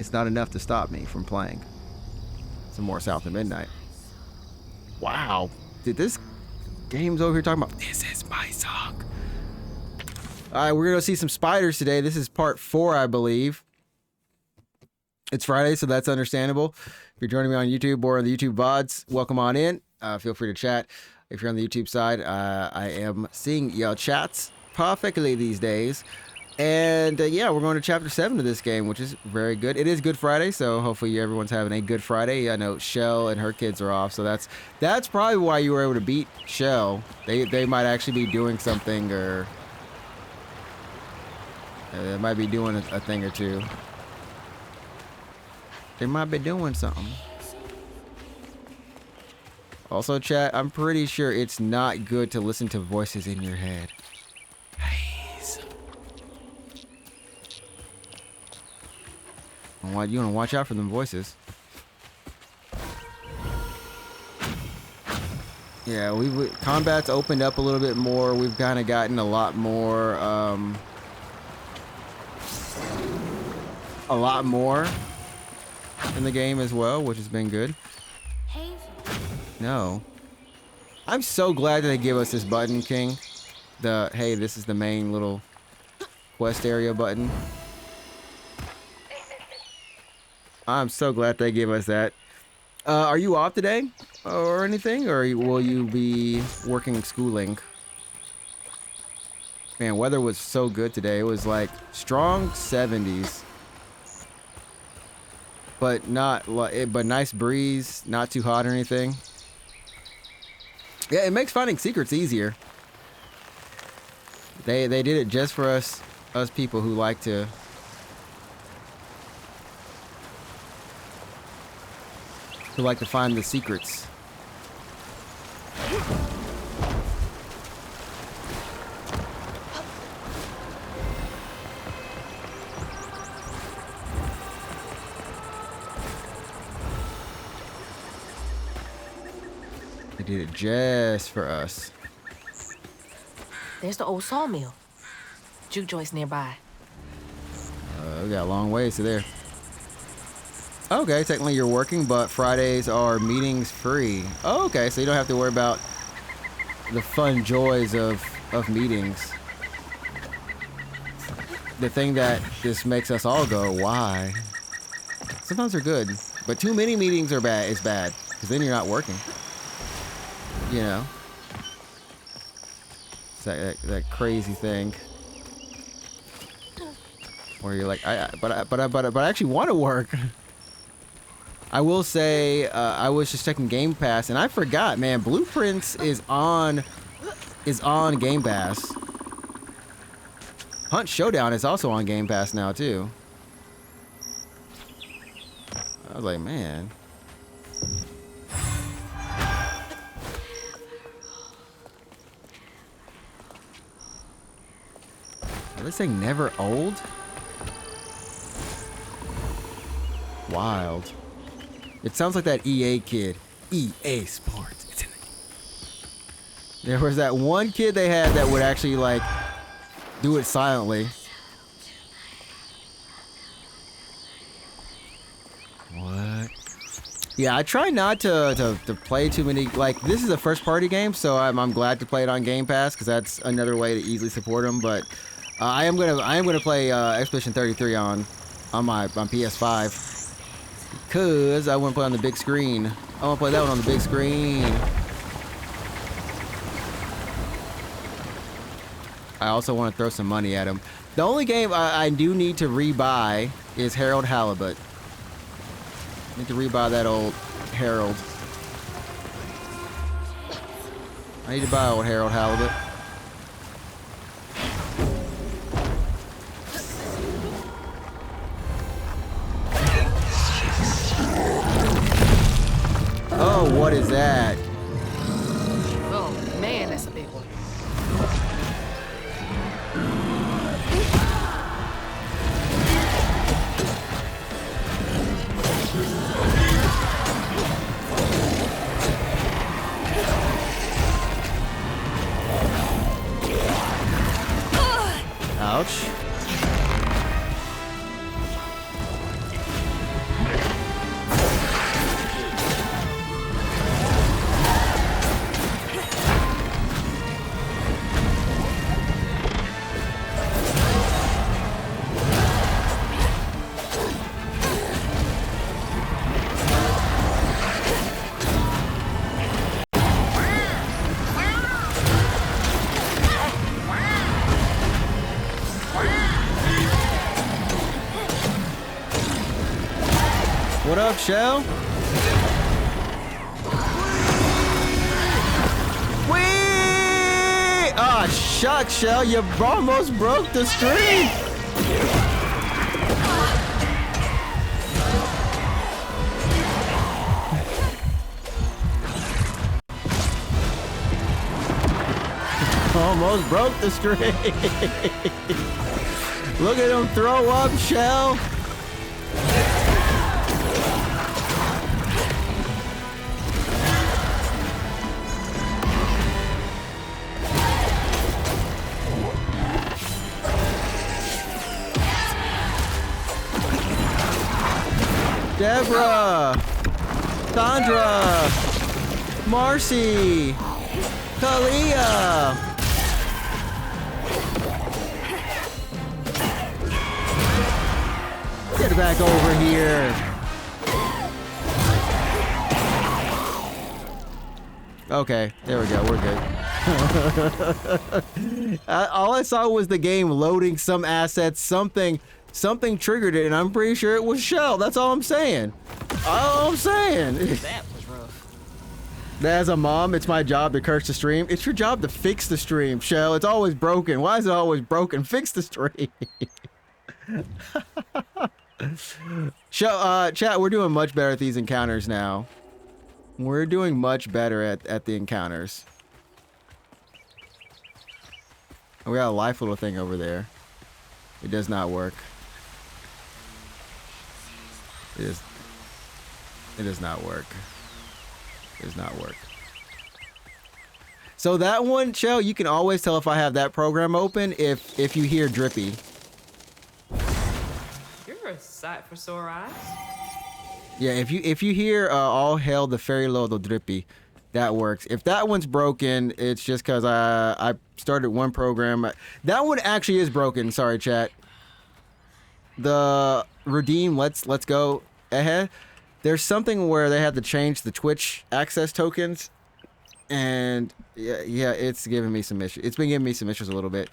it's not enough to stop me from playing some more South of Midnight. Wow. Dude, this game's over here talking about, this is my song. All right, we're going to see some spiders today. This is part 4, I believe. It's Friday, so that's understandable. If you're joining me on YouTube or on the YouTube VODs, welcome on in. Feel free to chat. If you're on the YouTube side, I am seeing your chats perfectly these days. And yeah, we're going to chapter 7 of this game, which is very good. It is Good Friday, so hopefully everyone's having a good Friday. I know Shell and her kids are off, so that's probably why you were able to beat Shell. They might actually be doing something, or they might be doing a thing or two. They might be doing something. Also, chat, I'm pretty sure it's not good to listen to voices in your head. Please. You want to watch out for them voices. Yeah, combat's opened up a little bit more. We've kind of gotten a lot more in the game as well, which has been good. No. I'm so glad that they give us this button, King. Hey, this is the main little quest area button. I'm so glad they give us that. Are you off today or anything? Or will you be working schooling? Man, weather was so good today. It was like strong 70s. But nice breeze, not too hot or anything. Yeah, it makes finding secrets easier. They did it just for us people who like to find the secrets. They did it just for us. There's the old sawmill. Juke joint's nearby. We got a long ways to there. Okay, technically you're working, but Fridays are meetings free. Oh, okay, so you don't have to worry about the fun joys of meetings. The thing that just makes us all go, why? Sometimes they're good, but too many meetings are bad. It's bad, because then you're not working. You know, it's that crazy thing where you're like, but I actually want to work. I will say, I was just checking Game Pass and I forgot, man. Blueprints is on Game Pass. Hunt Showdown is also on Game Pass now too. I was like, man. Is this thing never old? Wild. It sounds like that EA kid. EA Sports. It's in it. There was that one kid they had that would actually like do it silently. What? Yeah, I try not to play too many. Like, this is a first party game, so I'm glad to play it on Game Pass because that's another way to easily support them. But I am gonna play Expedition 33 on PS5. Because I want to play on the big screen. I want to play that one on the big screen. I also want to throw some money at him. The only game I do need to rebuy is Harold Halibut. I need to rebuy that old Harold. I need to buy old Harold Halibut. Oh, what is that? Oh, man, that's a big one. Ouch. What up, Shell? Whee! Ah, shucks, Shell, you almost broke the stream. Almost broke the streak. Look at him throw up, Shell. Deborah, Sandra, Marcy, Kalia. Get back over here. Okay, there we go. We're good. All I saw was the game loading some assets. Something triggered it, and I'm pretty sure it was Shell. That's all I'm saying. All I'm saying. That was rough. As a mom, it's my job to curse the stream. It's your job to fix the stream, Shell. It's always broken. Why is it always broken? Fix the stream. Chat, we're doing much better at these encounters now. We're doing much better at the encounters. We got a life little thing over there. It does not work. It does not work. It does not work. So that one, Shell, you can always tell if I have that program open if you hear drippy. You're a sight for sore eyes. Yeah, if you hear all hail the fairy lodo drippy, that works. If that one's broken, it's just because I started one program. That one actually is broken. Sorry, chat. The redeem, let's go ahead. There's something where they had to change the Twitch access tokens, and yeah, it's giving me some issues. It's been giving me some issues a little bit.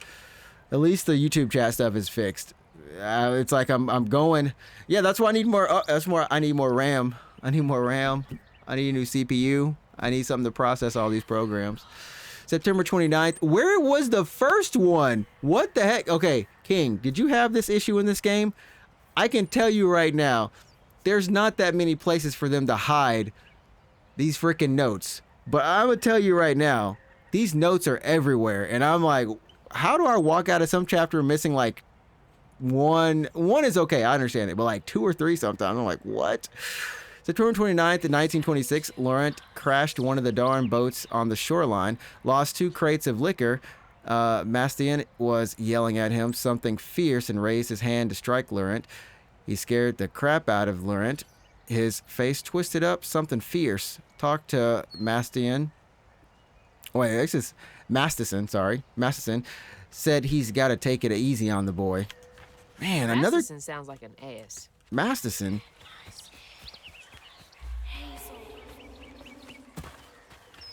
At least the YouTube chat stuff is fixed. It's like I'm going. Yeah, that's why I need more. I need more RAM. I need more RAM. I need a new CPU. I need something to process all these programs. September 29th. Where was the first one? What the heck? Okay, King, did you have this issue in this game? I can tell you right now, there's not that many places for them to hide these freaking notes. But I'm gonna tell you right now, these notes are everywhere. And I'm like, how do I walk out of some chapter missing like one? One is okay, I understand it, but like 2 or 3 sometimes. I'm like, what? September 29th, in 1926, Laurent crashed one of the darn boats on the shoreline, lost 2 crates of liquor. Mastien was yelling at him something fierce and raised his hand to strike Laurent. He scared the crap out of Laurent. His face twisted up, something fierce. Talked to Mastien. Wait, this is Masterson, sorry. Masterson said he's got to take it easy on the boy. Man, another... Masterson sounds like an ass. Masterson?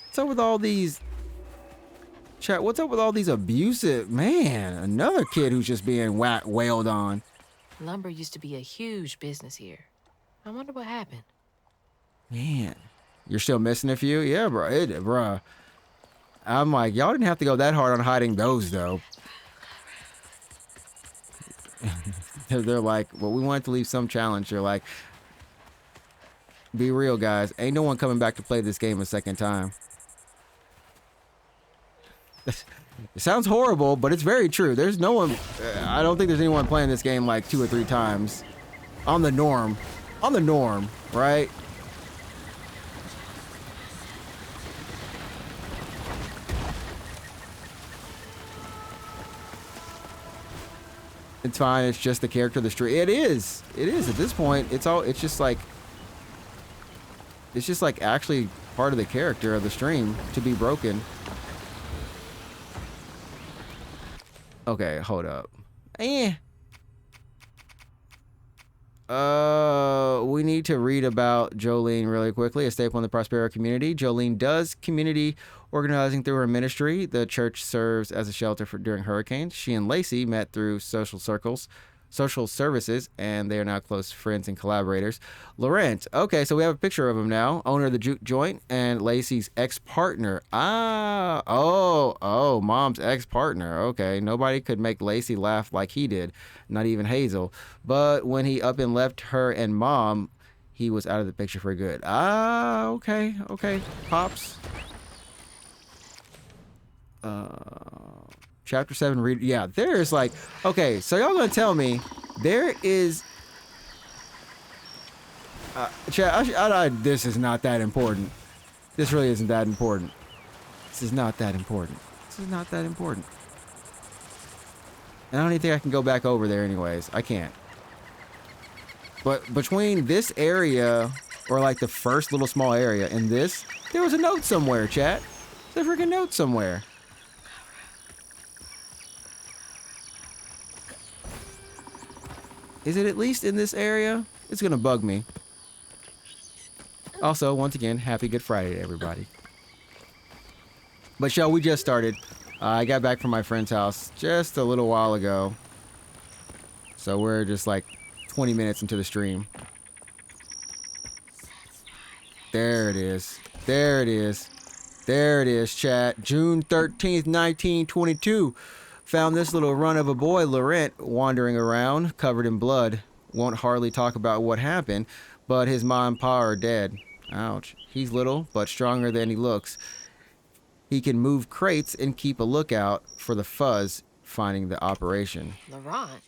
What's up with all these... Chat, what's up with all these abusive... Man, another kid who's just being wailed on. Lumber used to be a huge business here. I wonder what happened. Man, you're still missing a few? Yeah, bro. Bruh. I'm like, y'all didn't have to go that hard on hiding those, though. They're like, well, we wanted to leave some challenge. They're like, be real, guys. Ain't no one coming back to play this game a second time. It sounds horrible, but it's very true. There's no one... I don't think there's anyone playing this game like 2 or 3 times. On the norm. On the norm, right? It's fine. It's just the character of the stream. It is. It is. At this point, it's all... It's just like... It's just like actually part of the character of the stream to be broken. Okay, hold up. We need to read about Jolene really quickly, a staple in the Prospero community. Jolene does community organizing through her ministry. The church serves as a shelter during hurricanes. She and Lacey met through social circles. social services, and they are now close friends and collaborators. Laurent, okay, so we have a picture of him now, owner of the juke joint, and Lacey's ex-partner. Mom's ex-partner. Okay, nobody could make Lacey laugh like he did, not even Hazel. But when he up and left her and Mom, he was out of the picture for good. Okay, Pops. Chapter 7 read. Yeah, there is like, okay, so y'all gonna tell me there is this is not that important. This really isn't that important. This is not that important. This is not that important. And I don't even think I can go back over there anyways. I can't. But between this area, or like the first little small area, and this, there was a note somewhere, chat. There's a freaking note somewhere. Is it at least in this area? It's gonna bug me. Also, once again, happy Good Friday to everybody. But y'all, we just started. I got back from my friend's house just a little while ago. So we're just like 20 minutes into the stream. There it is. There it is. There it is, chat. June 13th, 1922. Found this little run of a boy, Laurent, wandering around, covered in blood. Won't hardly talk about what happened, but his mom and pa are dead. Ouch. He's little, but stronger than he looks. He can move crates and keep a lookout for the fuzz finding the operation. Laurent?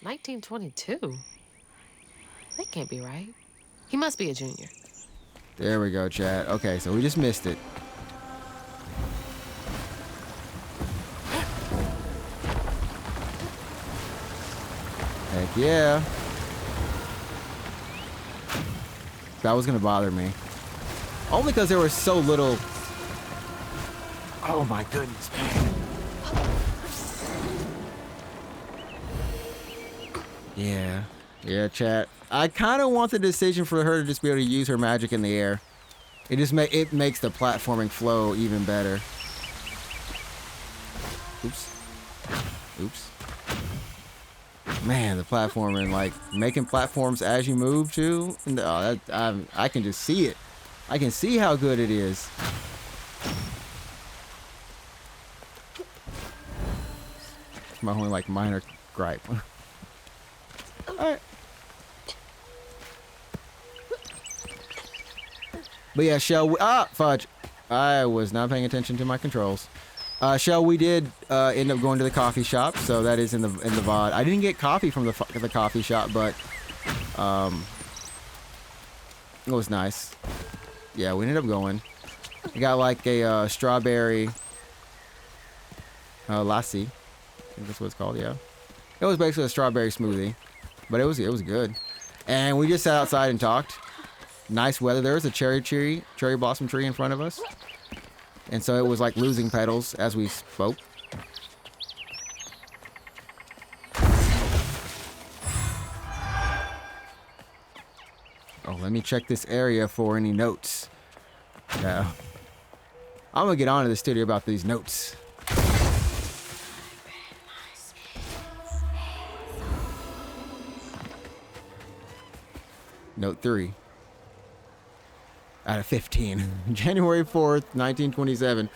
1922? That can't be right. He must be a junior. There we go, chat. Okay, so we just missed it. Heck yeah. That was gonna bother me. Only because there was so little. Oh my goodness, man. Yeah. Yeah, chat. I kind of want the decision for her to just be able to use her magic in the air. It just makes the platforming flow even better. Oops. Oops. Man, the platforming, like making platforms as you move too. Oh, I can just see it. I can see how good it is. It's my only like minor gripe. All right. But yeah, shall we? Fudge. I was not paying attention to my controls. Shell, we did end up going to the coffee shop, so that is in the VOD. I didn't get coffee from the coffee shop, but it was nice. Yeah, we ended up going. We got like a strawberry lassi. I think that's what it's called. Yeah, it was basically a strawberry smoothie, but it was good. And we just sat outside and talked. Nice weather. There was a cherry blossom tree in front of us. And so it was like losing petals as we spoke. Oh, let me check this area for any notes. Yeah. I'm gonna get on to the studio about these notes. Note 3. Out of 15. January 4th, 1927.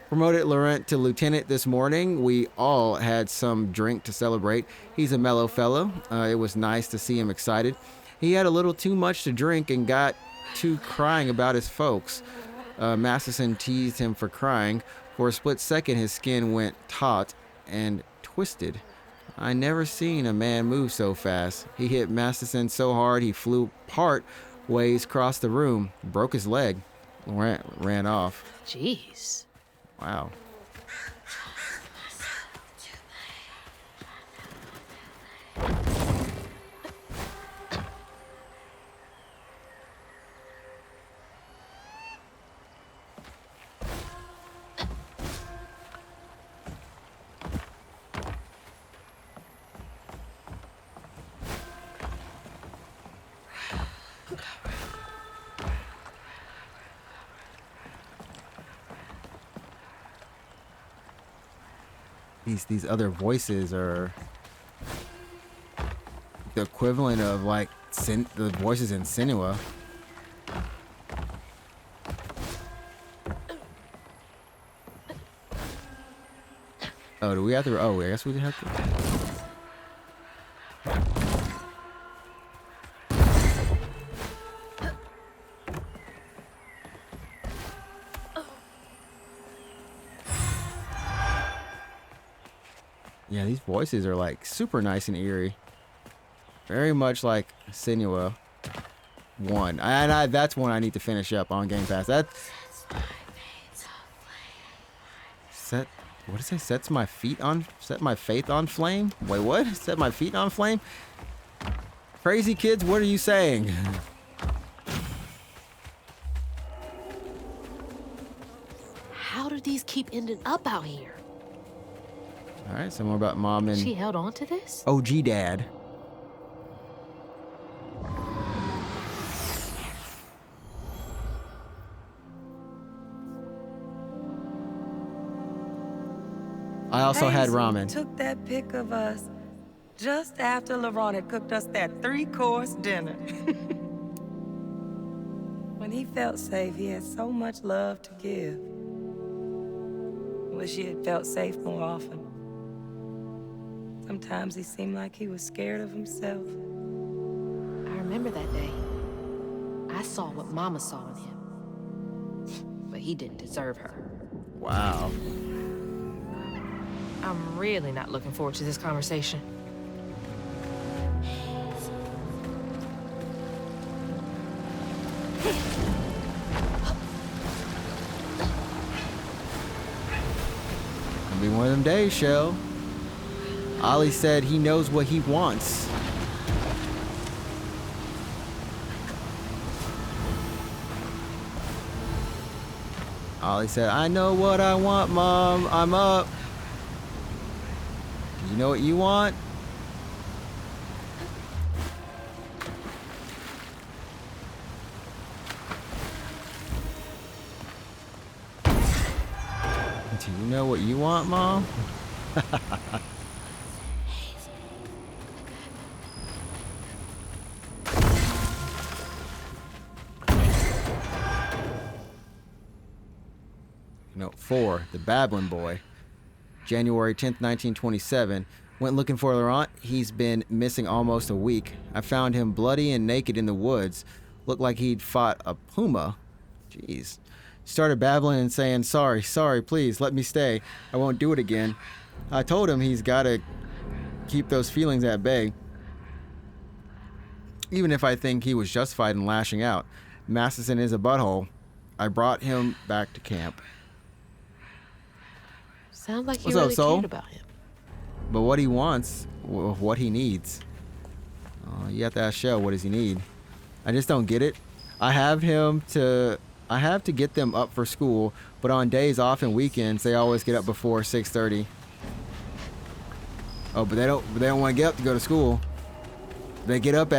Promoted Laurent to lieutenant this morning. We all had some drink to celebrate. He's a mellow fellow. It was nice to see him excited. He had a little too much to drink and got to crying about his folks. Masterson teased him for crying. For a split second, his skin went taut and twisted. I never seen a man move so fast. He hit Masterson so hard he flew part ways across the room, broke his leg, ran off. Jeez. Wow. These other voices are the equivalent of like the voices in Senua. Oh, do we have to? Oh, I guess we have to. Yeah, these voices are like super nice and eerie. Very much like Senua 1. And that's one I need to finish up on Game Pass. That's what did it say? Set my faith on flame? Wait, what? Set my feet on flame? Crazy kids, what are you saying? How do these keep ending up out here? All right, some more about mom and She held on to this? OG dad. I also had Hazel ramen. took that pic of us just after LaRon had cooked us that 3-course dinner. When he felt safe, he had so much love to give. Wish he had felt safe more often. Sometimes he seemed like he was scared of himself. I remember that day. I saw what Mama saw in him. But he didn't deserve her. Wow. I'm really not looking forward to this conversation. It'll be one of them days, Shell. Ollie said he knows what he wants. Ollie said, I know what I want, Mom. I'm up. Do you know what you want? Do you know what you want, Mom? Note 4, the Babbling Boy. January 10th, 1927. Went looking for Laurent. He's been missing almost a week. I found him bloody and naked in the woods. Looked like he'd fought a puma. Jeez. Started babbling and saying, sorry, please, let me stay. I won't do it again. I told him he's got to keep those feelings at bay. Even if I think he was justified in lashing out. Masterson is a butthole. I brought him back to camp. Sounds like you What's up, really Soul? cared about him. But what he wants, what he needs. You have to ask Shell, what does he need? I just don't get it. I have to get them up for school, but on days off and weekends, they always get up before 6:30. Oh, but they don't want to get up to go to school. They get up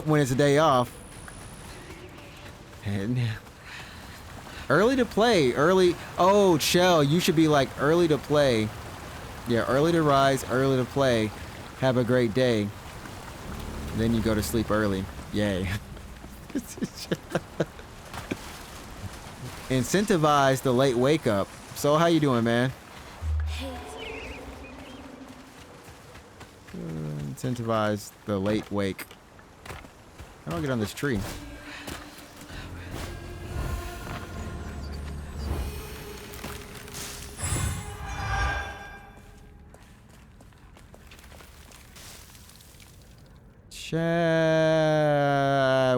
when it's a day off. And early to play, oh, Shell, you should be like early to play. Yeah, early to rise, early to play. Have a great day. Then you go to sleep early. Yay. Incentivize the late wake up. So how you doing, man? Incentivize the late wake. How do I get on this tree?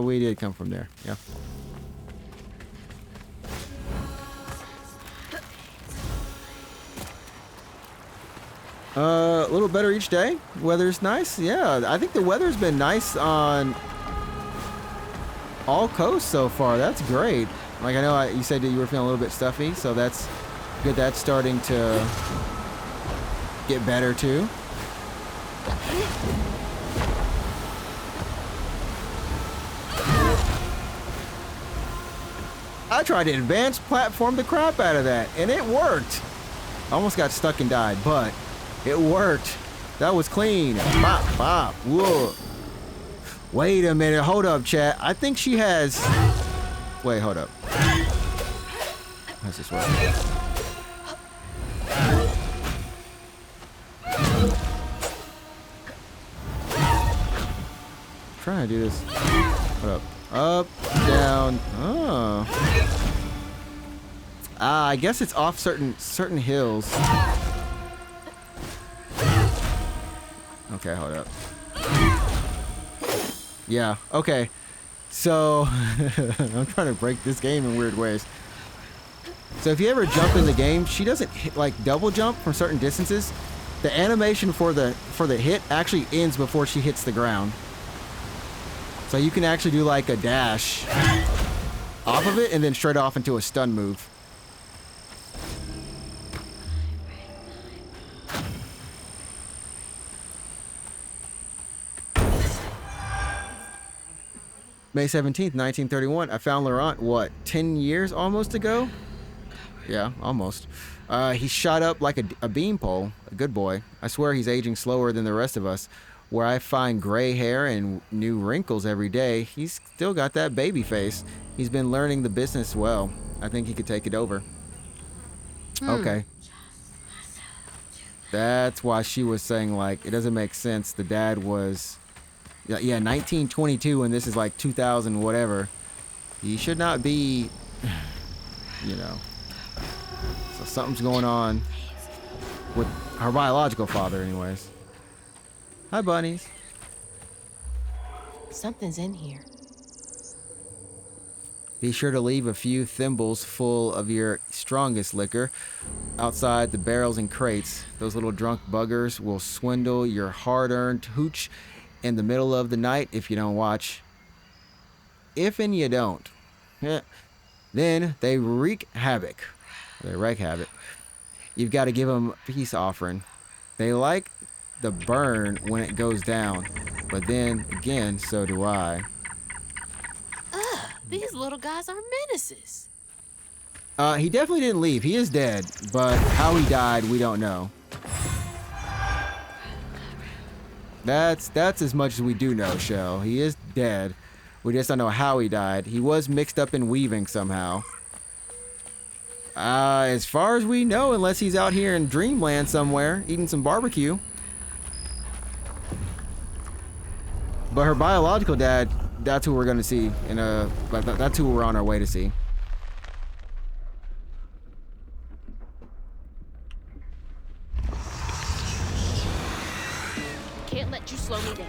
We did come from there. Yeah. A little better each day. Weather's nice. Yeah, I think the weather's been nice on all coasts so far. That's great. Like I know you said that you were feeling a little bit stuffy, so that's good. That's starting to get better too. I tried to advance platform the crap out of that, and it worked. Almost got stuck and died, but it worked. That was clean. Bop, bop, whoa. Wait a minute. Hold up, chat. I think she has... Wait, hold up. How's this work? Trying to do this. Hold up. Up, down. Oh. Ah, I guess it's off certain hills. Okay, hold up. Yeah, okay. So, I'm trying to break this game in weird ways. So if you ever jump in the game, she doesn't hit, like double jump from certain distances. The animation for the hit actually ends before she hits the ground. So you can actually do like a dash off of it and then straight off into a stun move. May 17th, 1931. I found Laurent, what, 10 years almost ago? Yeah, almost. He shot up like a beanpole. A good boy. I swear he's aging slower than the rest of us. Where I find gray hair and new wrinkles every day, he's still got that baby face. He's been learning the business well. I think he could take it over. Okay. That's why she was saying, like, it doesn't make sense. The dad was... Yeah, 1922, and this is like 2000 whatever. He should not be, you know. So something's going on with her biological father anyways. Hi, bunnies. Something's in here. Be sure to leave a few thimbles full of your strongest liquor outside the barrels and crates. Those little drunk buggers will swindle your hard-earned hooch in the middle of the night if you don't watch. If and you don't. Then they wreak havoc. They wreak havoc. You've got to give them a peace offering. They like the burn when it goes down. But then, again, so do I. These little guys are menaces. He definitely didn't leave. He is dead. But how he died, we don't know. That's as much as we do know, Shell. He is dead. We just don't know how he died. He was mixed up in weaving somehow. As far as we know, unless he's out here in Dreamland somewhere, eating some barbecue. But her biological dad, that's who we're gonna see in a... That's who we're on our way to see. Can't let you slow me down.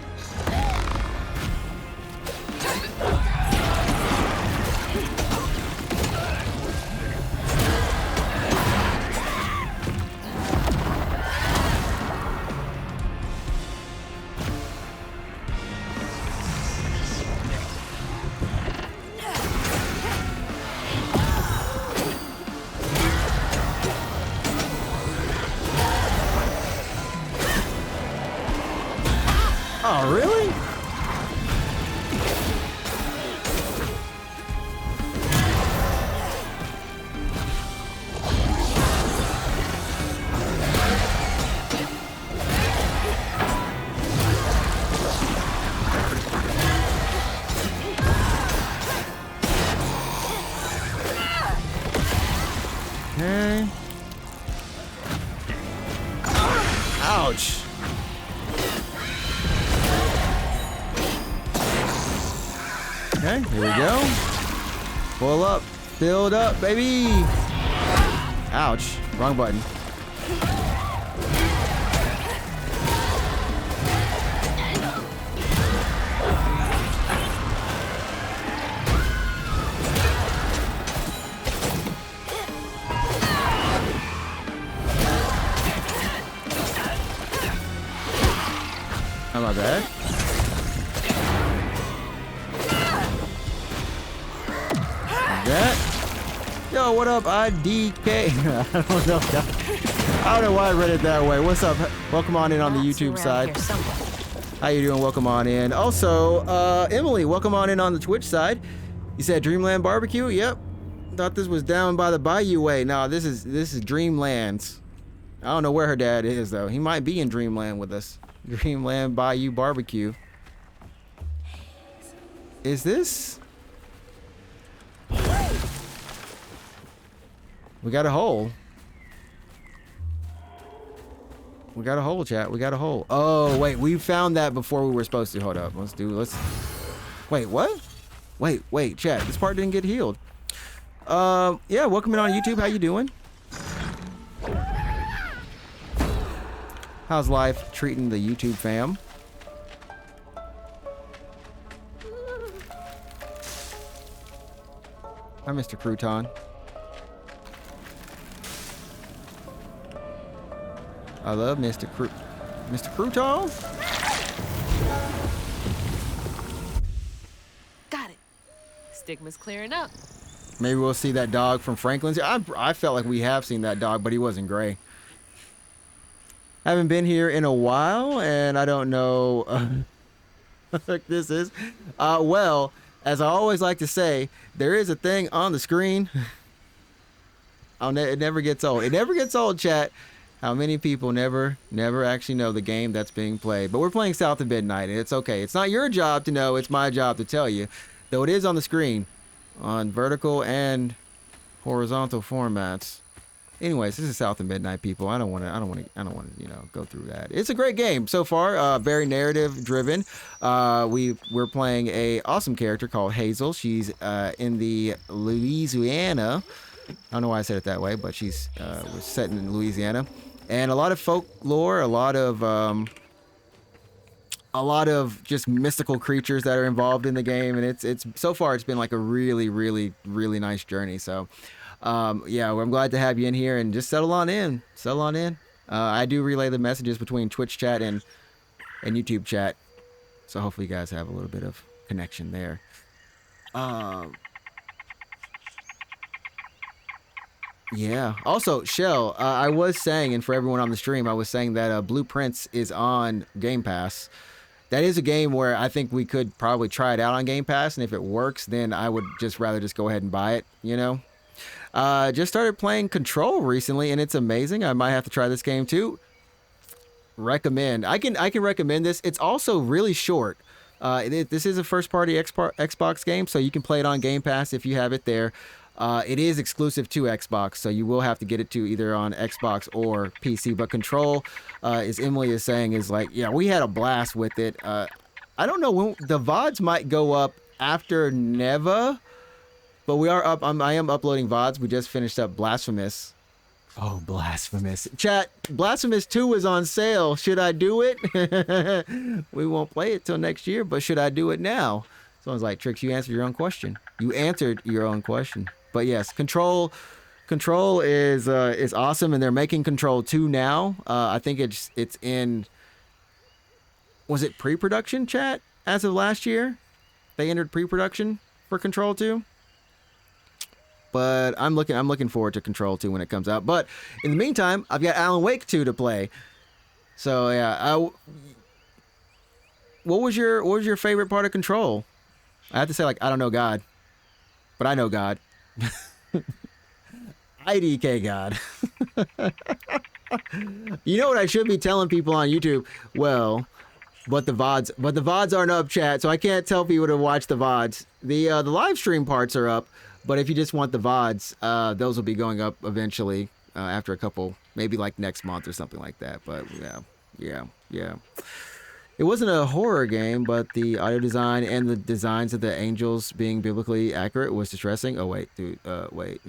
Oh, really? Okay. Ouch. Okay, here we go. Pull up, build up, baby. Ouch, wrong button. Not my bad. That. Yo, what up, IDK? I don't know. I don't know why I read it that way. What's up? Welcome on in on the YouTube side. How you doing? Welcome on in. Also, Emily, welcome on in on the Twitch side. You said Dreamland Barbecue? Yep. Thought this was down by the Bayou way. No, this is Dreamlands. I don't know where her dad is though. He might be in Dreamland with us. Dreamland Bayou Barbecue. Is this? We got a hole. We got a hole, chat. We got a hole. Oh, wait. We found that before we were supposed to. Hold up. Let's... Wait, what? Wait, chat. This part didn't get healed. Yeah, welcome in on YouTube. How you doing? How's life treating the YouTube fam? Hi, Mr. Crouton. I love Mr. Crouton. Got it. Stigma's clearing up. Maybe we'll see that dog from Franklin's. I felt like we have seen that dog, but he wasn't gray. Haven't been here in a while, and I don't know what this is. Well, as I always like to say, there is a thing on the screen. It never gets old. It never gets old, chat. How many people never actually know the game that's being played. But we're playing South of Midnight, and it's okay. It's not your job to know. It's my job to tell you. Though it is on the screen on vertical and horizontal formats. Anyways, this is South of Midnight, people. I don't want to, you know, go through that. It's a great game so far. Very narrative driven. We're playing a awesome character called Hazel. She's in the Louisiana. I don't know why I said it that way, but she's was set in Louisiana, and a lot of folklore, a lot of just mystical creatures that are involved in the game, and it's so far it's been like a really nice journey. So yeah, I'm glad to have you in here, and just settle on in. I do relay the messages between Twitch chat and YouTube chat, so hopefully you guys have a little bit of connection there. Yeah. Also, Shell, I was saying, and for everyone on the stream, I was saying that Blueprints is on Game Pass. That is a game where I think we could probably try it out on Game Pass, and if it works, then I would rather go ahead and buy it, you know? Just started playing Control recently, and it's amazing. I might have to try this game too. Recommend. I can recommend this. It's also really short. This is a first-party Xbox game, so you can play it on Game Pass if you have it there. It is exclusive to Xbox, so you will have to get it to either on Xbox or PC. But Control, as Emily is saying, is like, yeah, we had a blast with it. I don't know when the VODs might go up after Neva, but we are up. I am uploading VODs. We just finished up Blasphemous. Oh, Blasphemous. Chat, Blasphemous 2 is on sale. Should I do it? We won't play it till next year, but should I do it now? Someone's like, Trix, you answered your own question. You answered your own question. But yes, Control is awesome, and they're making Control 2 now. I think it's in, was it pre-production, chat? As of last year, they entered pre-production for Control 2. But I'm looking forward to Control 2 when it comes out. But in the meantime, I've got Alan Wake 2 to play. So yeah, what was your favorite part of Control? I have to say, like, I don't know God, but I know God. IDK God. You know what I should be telling people on YouTube? Well, but the VODs aren't up, chat, so I can't tell people to watch the VODs. The live stream parts are up, but if you just want the VODs, those will be going up eventually after a couple, maybe like next month or something like that. But yeah. It wasn't a horror game, but the audio design and the designs of the angels being biblically accurate was distressing. Oh wait, dude. Wait.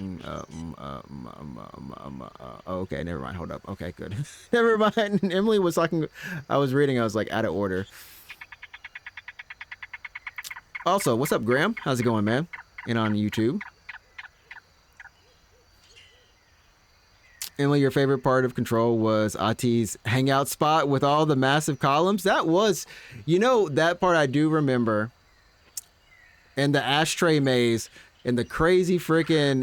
Okay, never mind. Hold up. Okay, good. Never mind. Emily was talking. I was reading. I was like out of order. Also, what's up, Graham? How's it going, man? And on YouTube. Emily, your favorite part of Control was Ati's hangout spot with all the massive columns. That was, you know, that part I do remember. And the ashtray maze and the crazy freaking,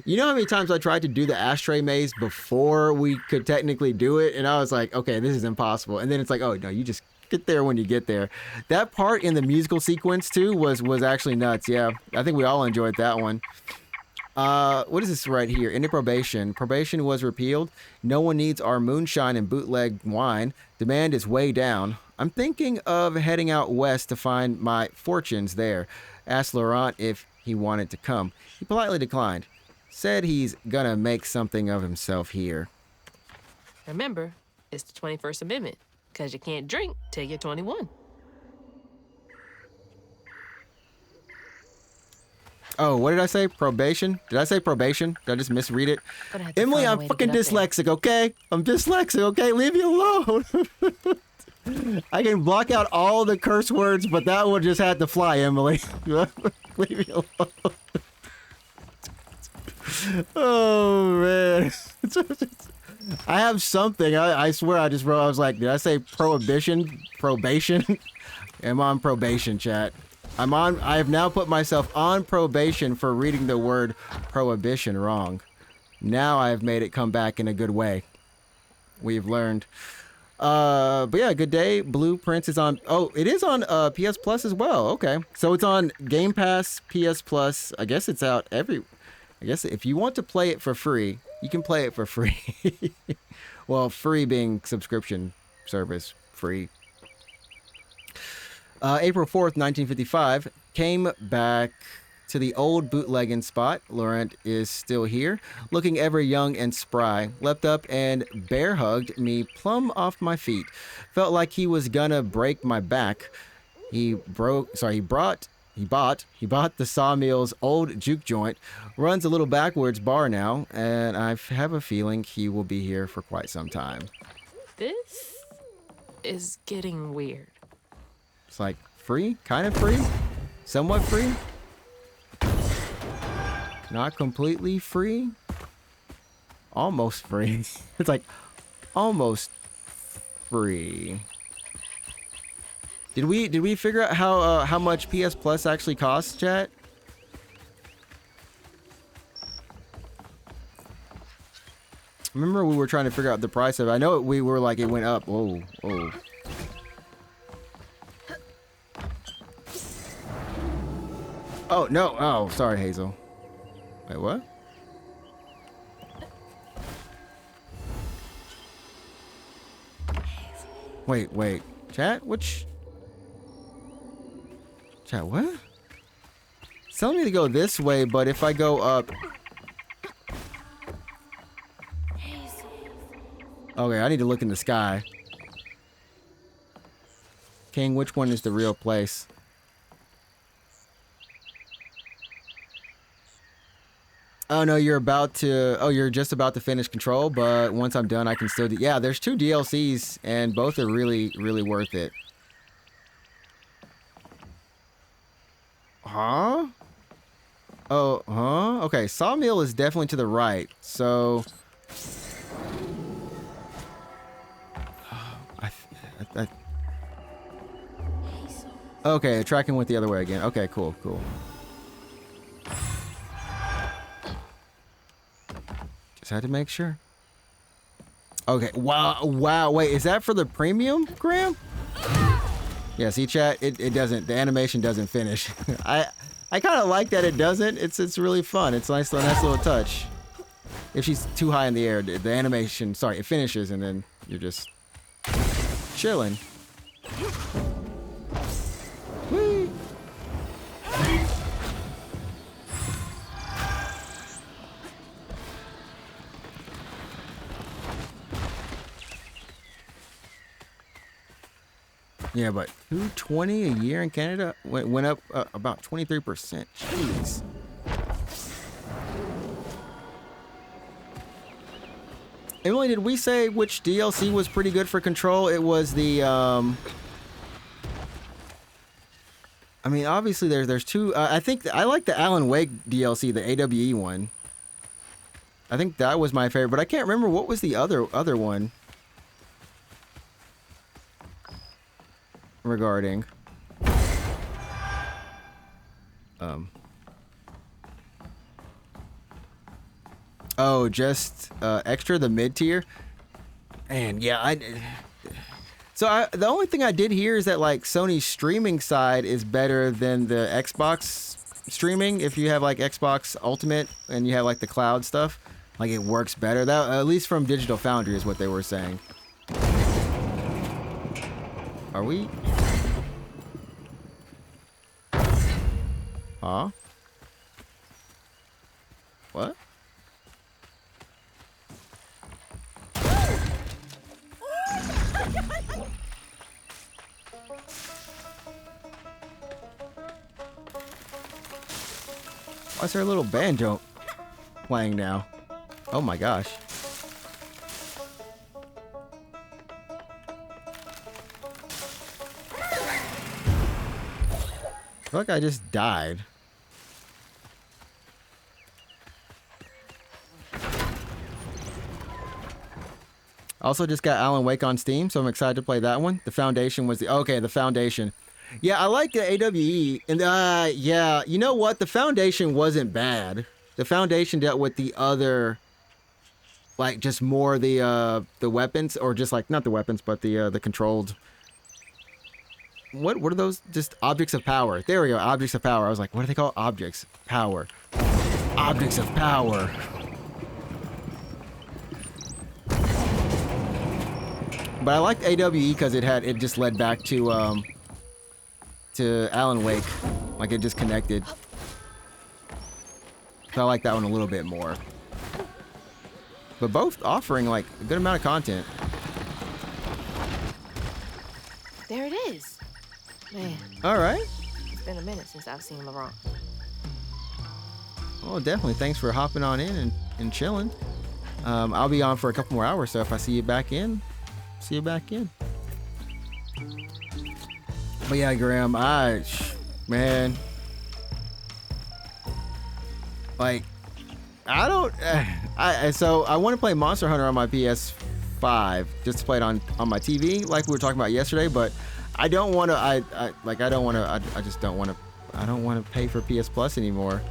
you know how many times I tried to do the ashtray maze before we could technically do it? And I was like, okay, this is impossible. And then it's like, oh, no, you just get there when you get there. That part in the musical sequence, too, was actually nuts. Yeah, I think we all enjoyed that one. What is this right here? Into probation. Probation was repealed. No one needs our moonshine and bootleg wine. Demand is way down. I'm thinking of heading out west to find my fortunes there. Asked Laurent if he wanted to come. He politely declined. Said he's gonna make something of himself here. Remember, it's the 21st Amendment, because you can't drink till you're 21. Oh, what did I say? Probation? Did I say probation? Did I just misread it? Gonna have to Emily, find a I'm way to fucking get up there. dyslexic, okay? I'm dyslexic, okay? Leave me alone. I can block out all the curse words, but that one just had to fly, Emily. Leave me alone. Oh, man. I have something. I swear I just wrote, I was like, did I say prohibition? Probation? I'm on probation, chat. I have now put myself on probation for reading the word prohibition wrong. Now I have made it come back in a good way. We've learned. But yeah, good day. Blueprints is on. Oh, it is on PS Plus as well. Okay, so it's on Game Pass, PS Plus. I guess it's out I guess if you want to play it for free, you can play it for free. Well, free being subscription service free. April 4th, 1955, came back to the old bootlegging spot. Laurent is still here, looking ever young and spry. Leapt up and bear hugged me plumb off my feet. Felt like he was gonna break my back. He bought the Sawmill's old juke joint. Runs a little backwards bar now, and I have a feeling he will be here for quite some time. This is getting weird. It's like free, kind of free, somewhat free, not completely free, almost free. It's like almost free. Did we figure out how much PS Plus actually costs, chat? Remember we were trying to figure out the price of it. I know we were like it went up. Whoa, whoa. Oh, no. Oh, sorry, Hazel. Wait, what? Wait. Chat? Chat, what? It's telling me to go this way, but if I go up... Okay, I need to look in the sky. King, which one is the real place? Oh no, you're just about to finish Control, but once I'm done, I can still do... Yeah, there's 2 DLCs, and both are really, really worth it. Huh? Oh, huh? Okay, Sawmill is definitely to the right, so... Okay, tracking went the other way again. Okay, cool. Just had to make sure. Okay, wow, wait, is that for the premium, Graham? Yeah, see, chat, it doesn't, the animation doesn't finish. I kind of like that it doesn't. It's really fun. It's a nice little touch. If she's too high in the air, the animation, sorry, it finishes and then you're just chilling. Whee! Yeah, but $220 a year in Canada went up about 23%. Jeez. Emily, did we say which DLC was pretty good for Control? It was the I mean, obviously there's 2. I think I like the Alan Wake DLC, the AWE one. I think that was my favorite, but I can't remember what was the other one. Regarding oh, just extra, the mid tier. And yeah, the only thing I did hear is that like Sony's streaming side is better than the Xbox streaming. If you have like Xbox Ultimate and you have like the cloud stuff, like it works better. That at least from Digital Foundry is what they were saying. Are we? Huh? What? Why is there a little banjo playing now? Oh my gosh. I feel like I just died. I also just got Alan Wake on Steam, so I'm excited to play that one. The Foundation was the... Okay, the Foundation. Yeah, I like the AWE. And, yeah, you know what? The Foundation wasn't bad. The Foundation dealt with the other... Like, just more the weapons, or just like, not the weapons, but the controlled... What are those? Just objects of power. There we go, objects of power. I was like, what do they call objects? Power. Objects of power. But I liked AWE because it just led back to Alan Wake. Like, it just connected. So I like that one a little bit more. But both offering like a good amount of content. There it is. Man. All right. It's been a minute since I've seen Laurent. Well, definitely. Thanks for hopping on in and chilling. I'll be on for a couple more hours, so if I see you back in, see you back in. But yeah, Graham, man, like, so I want to play Monster Hunter on my PS5 just to play it on my TV, like we were talking about yesterday, but I don't want to. I just don't want to. I don't want to pay for PS Plus anymore.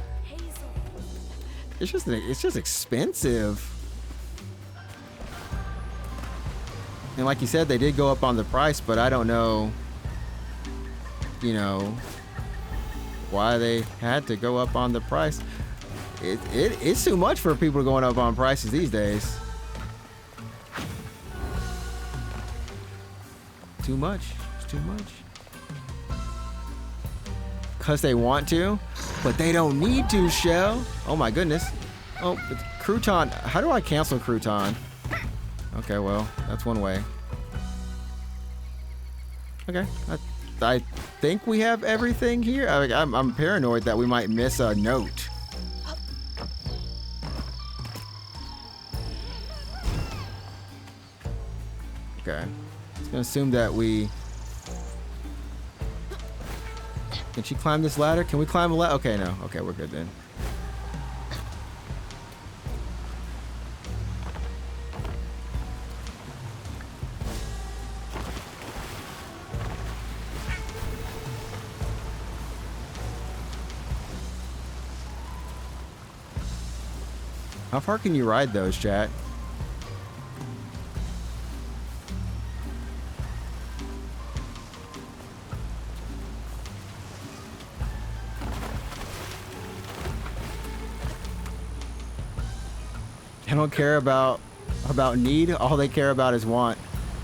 It's just expensive. And like you said, they did go up on the price, but I don't know, you know, why they had to go up on the price. It's too much for people going up on prices these days. Too much. Too much. Because they want to, but they don't need to, Shell. Oh my goodness. Oh, it's Crouton. How do I cancel Crouton? Okay, well, that's one way. Okay. I think we have everything here. I'm paranoid that we might miss a note. Okay. I'm gonna assume that we... Can she climb this ladder? Can we climb a ladder? Okay, no. Okay, we're good then. How far can you ride those, chat? They don't care about need. All they care about is want.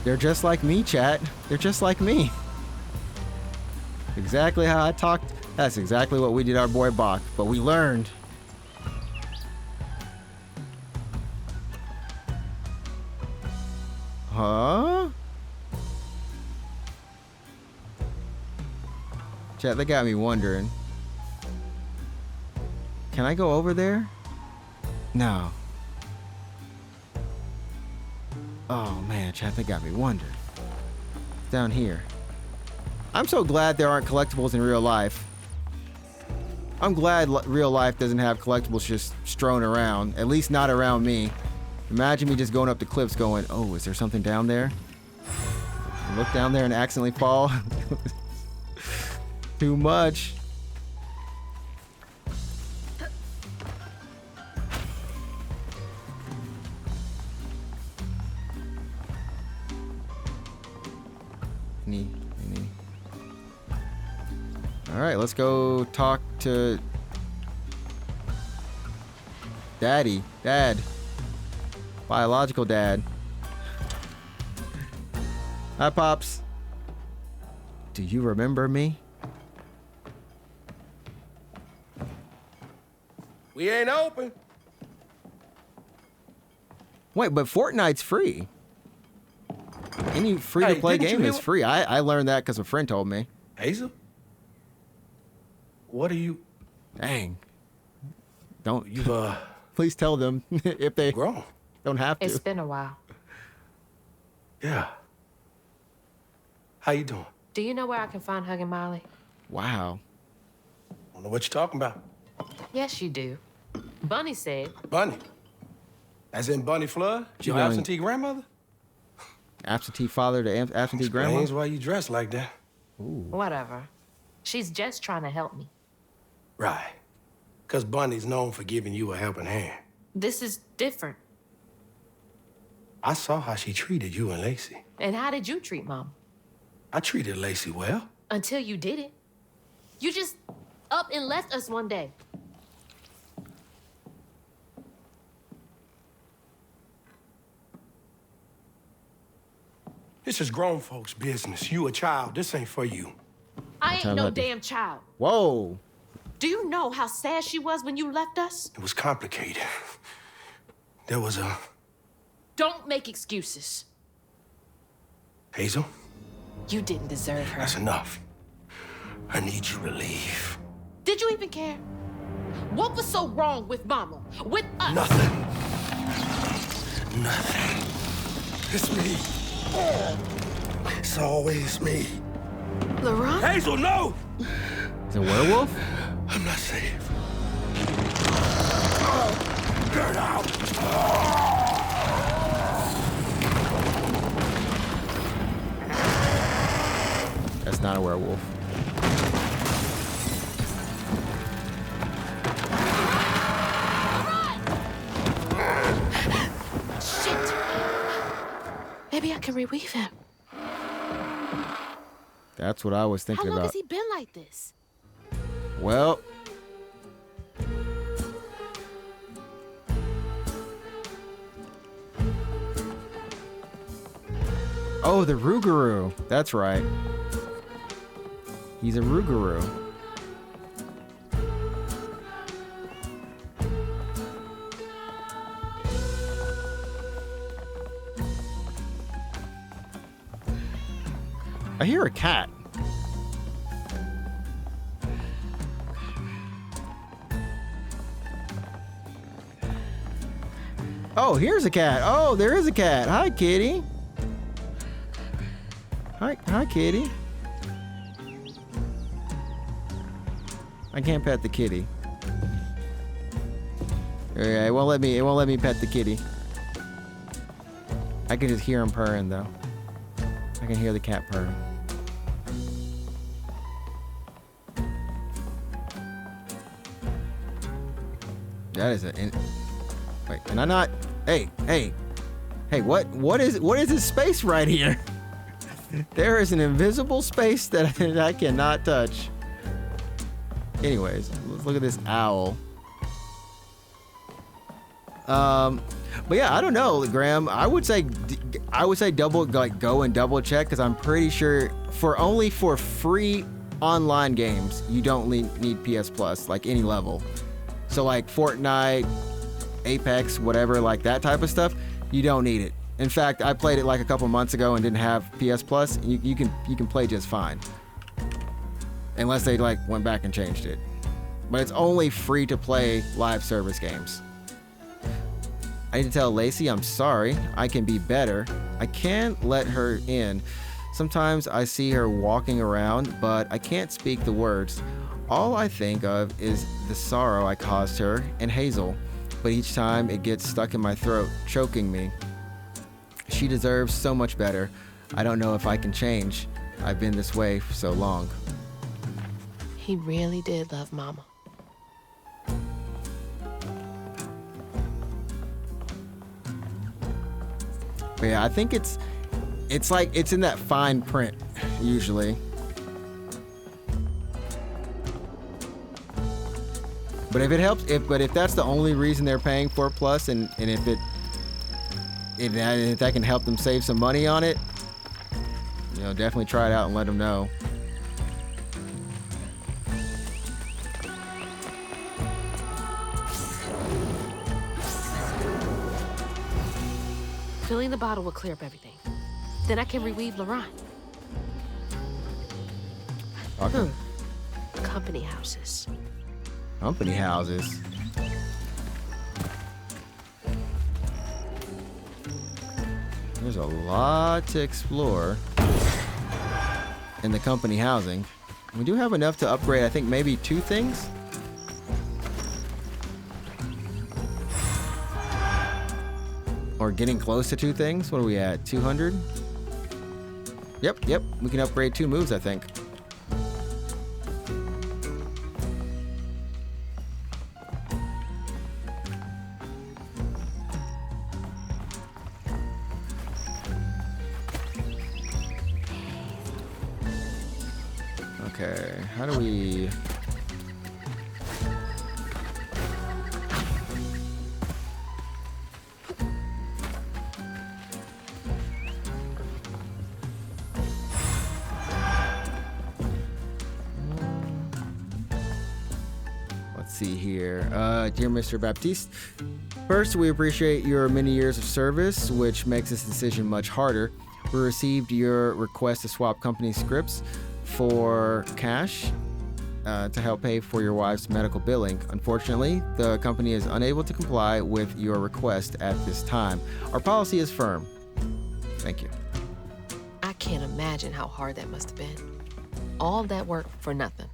They're just like me, chat. They're just like me. Exactly how I talked. That's exactly what we did our boy Bach. But we learned. Huh? Chat, they got me wondering. Can I go over there? No. Oh man, chat, they got me wondering. Down here. I'm so glad there aren't collectibles in real life. I'm glad real life doesn't have collectibles just strewn around. At least not around me. Imagine me just going up the cliffs going, oh, is there something down there? I look down there and accidentally fall. Too much. All right, let's go talk to Daddy. Dad. Biological dad. Hi, Pops. Do you remember me? We ain't open. Wait, but Fortnite's free. Any free-to-play didn't you game hear is what- free. I learned that because a friend told me. Hazel? What are you? Dang. Don't You've please tell them if they grown. don't have to. It's been a while. Yeah. How you doing? Do you know where I can find Hug and Molly? Wow. Don't know what you're talking about. Yes, you do. Bunny said. Bunny. As in Bunny Flood? Your mean- absentee grandmother? Absentee father to absentee grandma. Explains why you dress like that. Whatever. She's just trying to help me. Right. Because Bunny's known for giving you a helping hand. This is different. I saw how she treated you and Lacey. And how did you treat Mom? I treated Lacey well. Until you didn't. You just up and left us one day. This is grown folks' business. You a child. This ain't for you. I ain't Sound no like this. damn child. Whoa. Do you know how sad she was when you left us? It was complicated. There was a... Don't make excuses. Hazel, You didn't deserve her. that's enough. I need you to leave. Did you even care? What was so wrong with Mama? With us? Nothing. Nothing. It's me. It's always me. Laurent? Hazel, no! Is it a werewolf? I'm not safe. Get out! That's not a werewolf. Shit! Maybe I can reweave him. That's what I was How thinking long about. has he been like this? Well, oh, the Rougarou. That's right. He's a Rougarou. I hear a cat. Oh, here's a cat. Oh, there is a cat. Hi, kitty. Hi, kitty. I can't pet the kitty. Yeah, it won't let me pet the kitty. I can just hear him purring though. I can hear the cat purring. That is wait, and I'm not. Hey, what is this space right here? There is an invisible space that I cannot touch. Anyways, let's look at this owl. But yeah, I don't know, Graham. I would say go and double check because I'm pretty sure for free online games you don't need PS Plus, like any level. So like Fortnite, Apex, whatever, like that type of stuff, you don't need it. In fact, I played it like a couple months ago and didn't have PS Plus. You can play just fine, unless they like went back and changed it. But it's only free to play live service games. I need to tell Lacey I'm sorry. I can be better. I can't let her in. Sometimes I see her walking around, but I can't speak the words. All I think of is the sorrow I caused her and Hazel, but each time it gets stuck in my throat, choking me. She deserves so much better. I don't know if I can change. I've been this way for so long. He really did love Mama. But yeah, I think it's like it's in that fine print usually. But if it helps, if that's the only reason they're paying for Plus, and if that can help them save some money on it, definitely try it out and let them know. Filling the bottle will clear up everything. Then I can reweave Laurent. Okay. Company houses. Company houses. There's a lot to explore in the company housing. We do have enough to upgrade, I think, maybe 2 things. Or getting close to 2 things. What are we at? 200? Yep. We can upgrade 2 moves, I think. Okay, how do we... Let's see here. Dear Mr. Baptiste, first, we appreciate your many years of service, which makes this decision much harder. We received your request to swap company scripts for cash to help pay for your wife's medical billing. Unfortunately, the company is unable to comply with your request at this time. Our policy is firm. Thank you. I can't imagine how hard that must have been. All that work for nothing.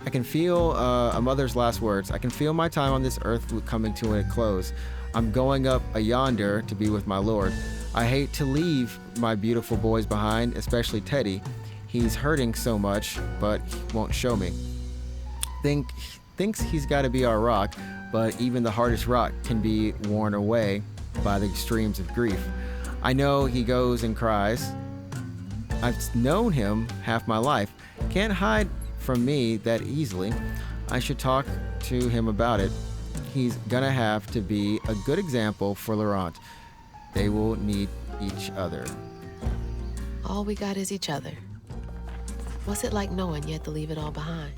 I can feel a mother's last words. I can feel my time on this earth coming to a close. I'm going up yonder to be with my Lord. I hate to leave my beautiful boys behind, especially Teddy. He's hurting so much, but he won't show me. Thinks he's got to be our rock, but even the hardest rock can be worn away by the extremes of grief. I know he goes and cries. I've known him half my life. Can't hide from me that easily. I should talk to him about it. He's gonna have to be a good example for Laurent. They will need each other. All we got is each other. What's it like knowing you had to leave it all behind?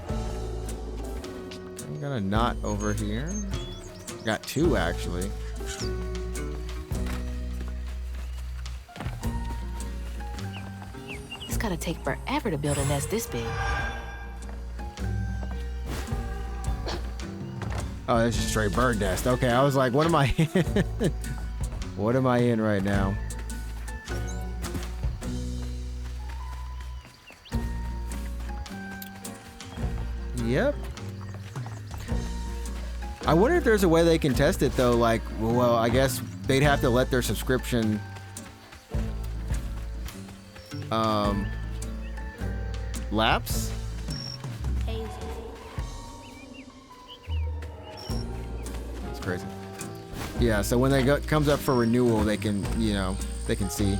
I got a knot over here. Got 2 actually. It's gotta take forever to build a nest this big. Oh, that's just straight bird nest. Okay, I was like, what am I in? What am I in right now? Yep. I wonder if there's a way they can test it though. Like, well, I guess they'd have to let their subscription lapse. That's crazy. Yeah, so when they comes up for renewal, they can, they can see.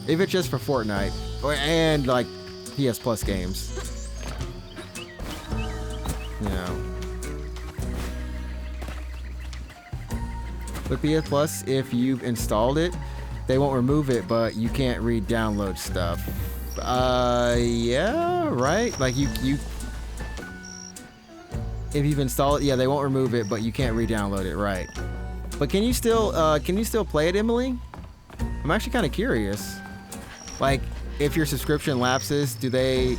If it's just for Fortnite and like PS Plus games. With PS Plus, if you've installed it, they won't remove it, but you can't re-download stuff. Yeah, right? Like you if you've installed it, yeah, they won't remove it, but you can't re-download it, right? But can you still play it, Emily? I'm actually kind of curious. Like, if your subscription lapses, do they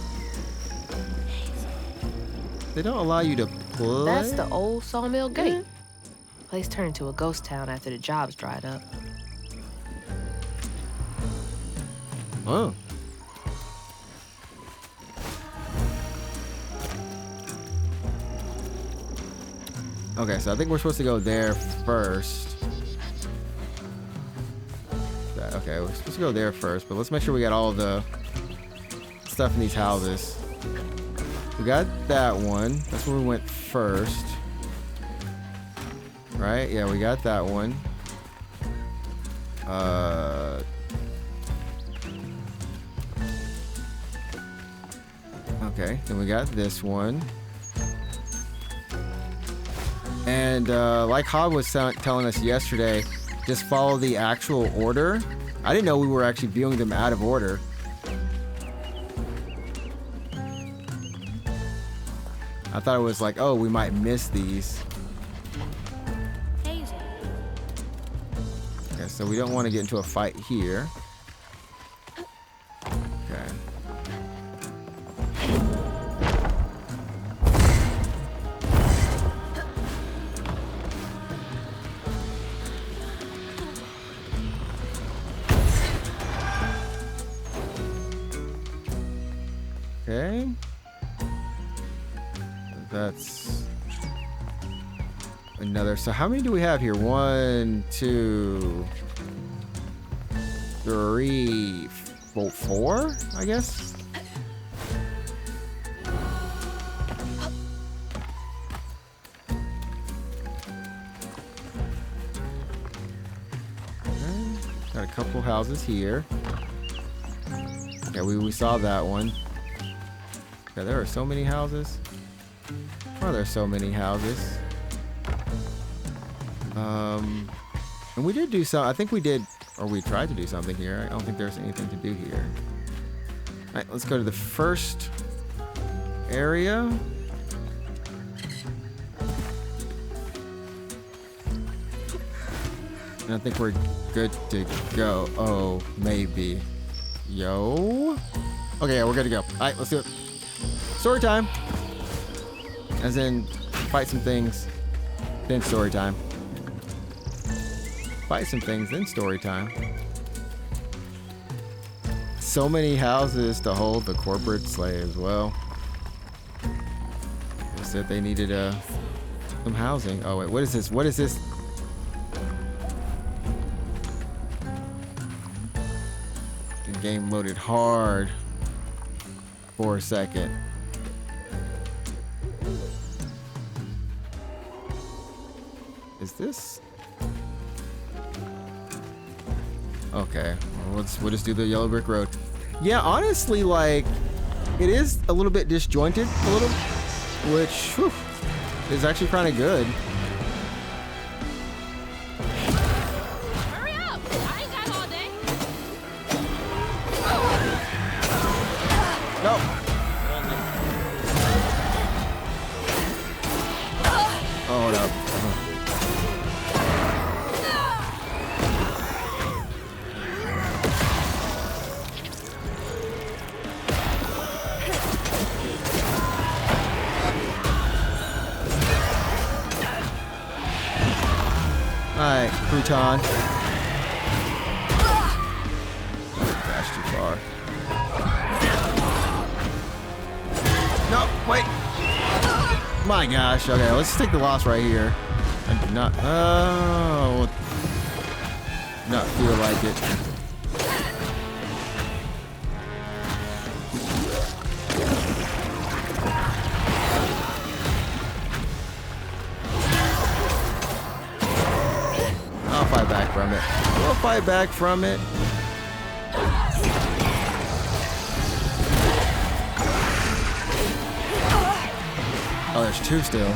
don't allow you to play? That's the old Sawmill Gate. Place turned into a ghost town after the jobs dried up. Oh. Okay, so I think we're supposed to go there first. Okay, we're supposed to go there first, but let's make sure we got all the stuff in these houses. We got that one. That's where we went first. Right? Yeah, we got that one. Okay, then we got this one. And like Hob was telling us yesterday, just follow the actual order. I didn't know we were actually viewing them out of order. I thought it was like, oh, we might miss these. so we don't want to get into a fight here. Okay. Okay. That's another. So how many do we have here? 1, 2, 3, 4, I guess. Okay. Got a couple houses here. Yeah, we saw that one. Yeah, there are so many houses. Why are there so many houses? And we did do some. I think we did, or we tried to do something here. I don't think there's anything to do here. All right, let's go to the first area. And I think we're good to go. Oh, maybe. Yo. Okay, yeah, we're good to go. All right, let's do it. Story time. As in, fight some things, then story time. Fight some things, then story time. So many houses to hold the corporate slaves. Well, they said they needed some housing. Oh wait, what is this? What is this? The game loaded hard for a second. Is this? Okay, we'll just do the yellow brick road. Yeah, honestly, like, it is a little bit disjointed, which whew, is actually kind of good. Hurry up! I ain't got all day. No. Oh, hold up. Alright, crouton. That's too far. No, wait. My gosh. Okay, let's just take the loss right here. I do not. Oh, not feel like it. I'll fight back from it. We'll fight back from it. Oh, there's two still.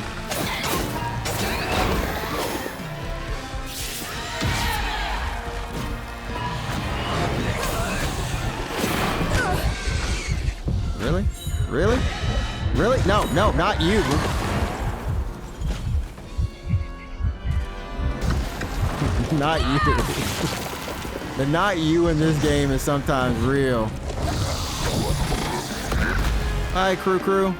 Really? Really? Really? No, no, not you. Not you. The not you in this game is sometimes real. Hi, crew.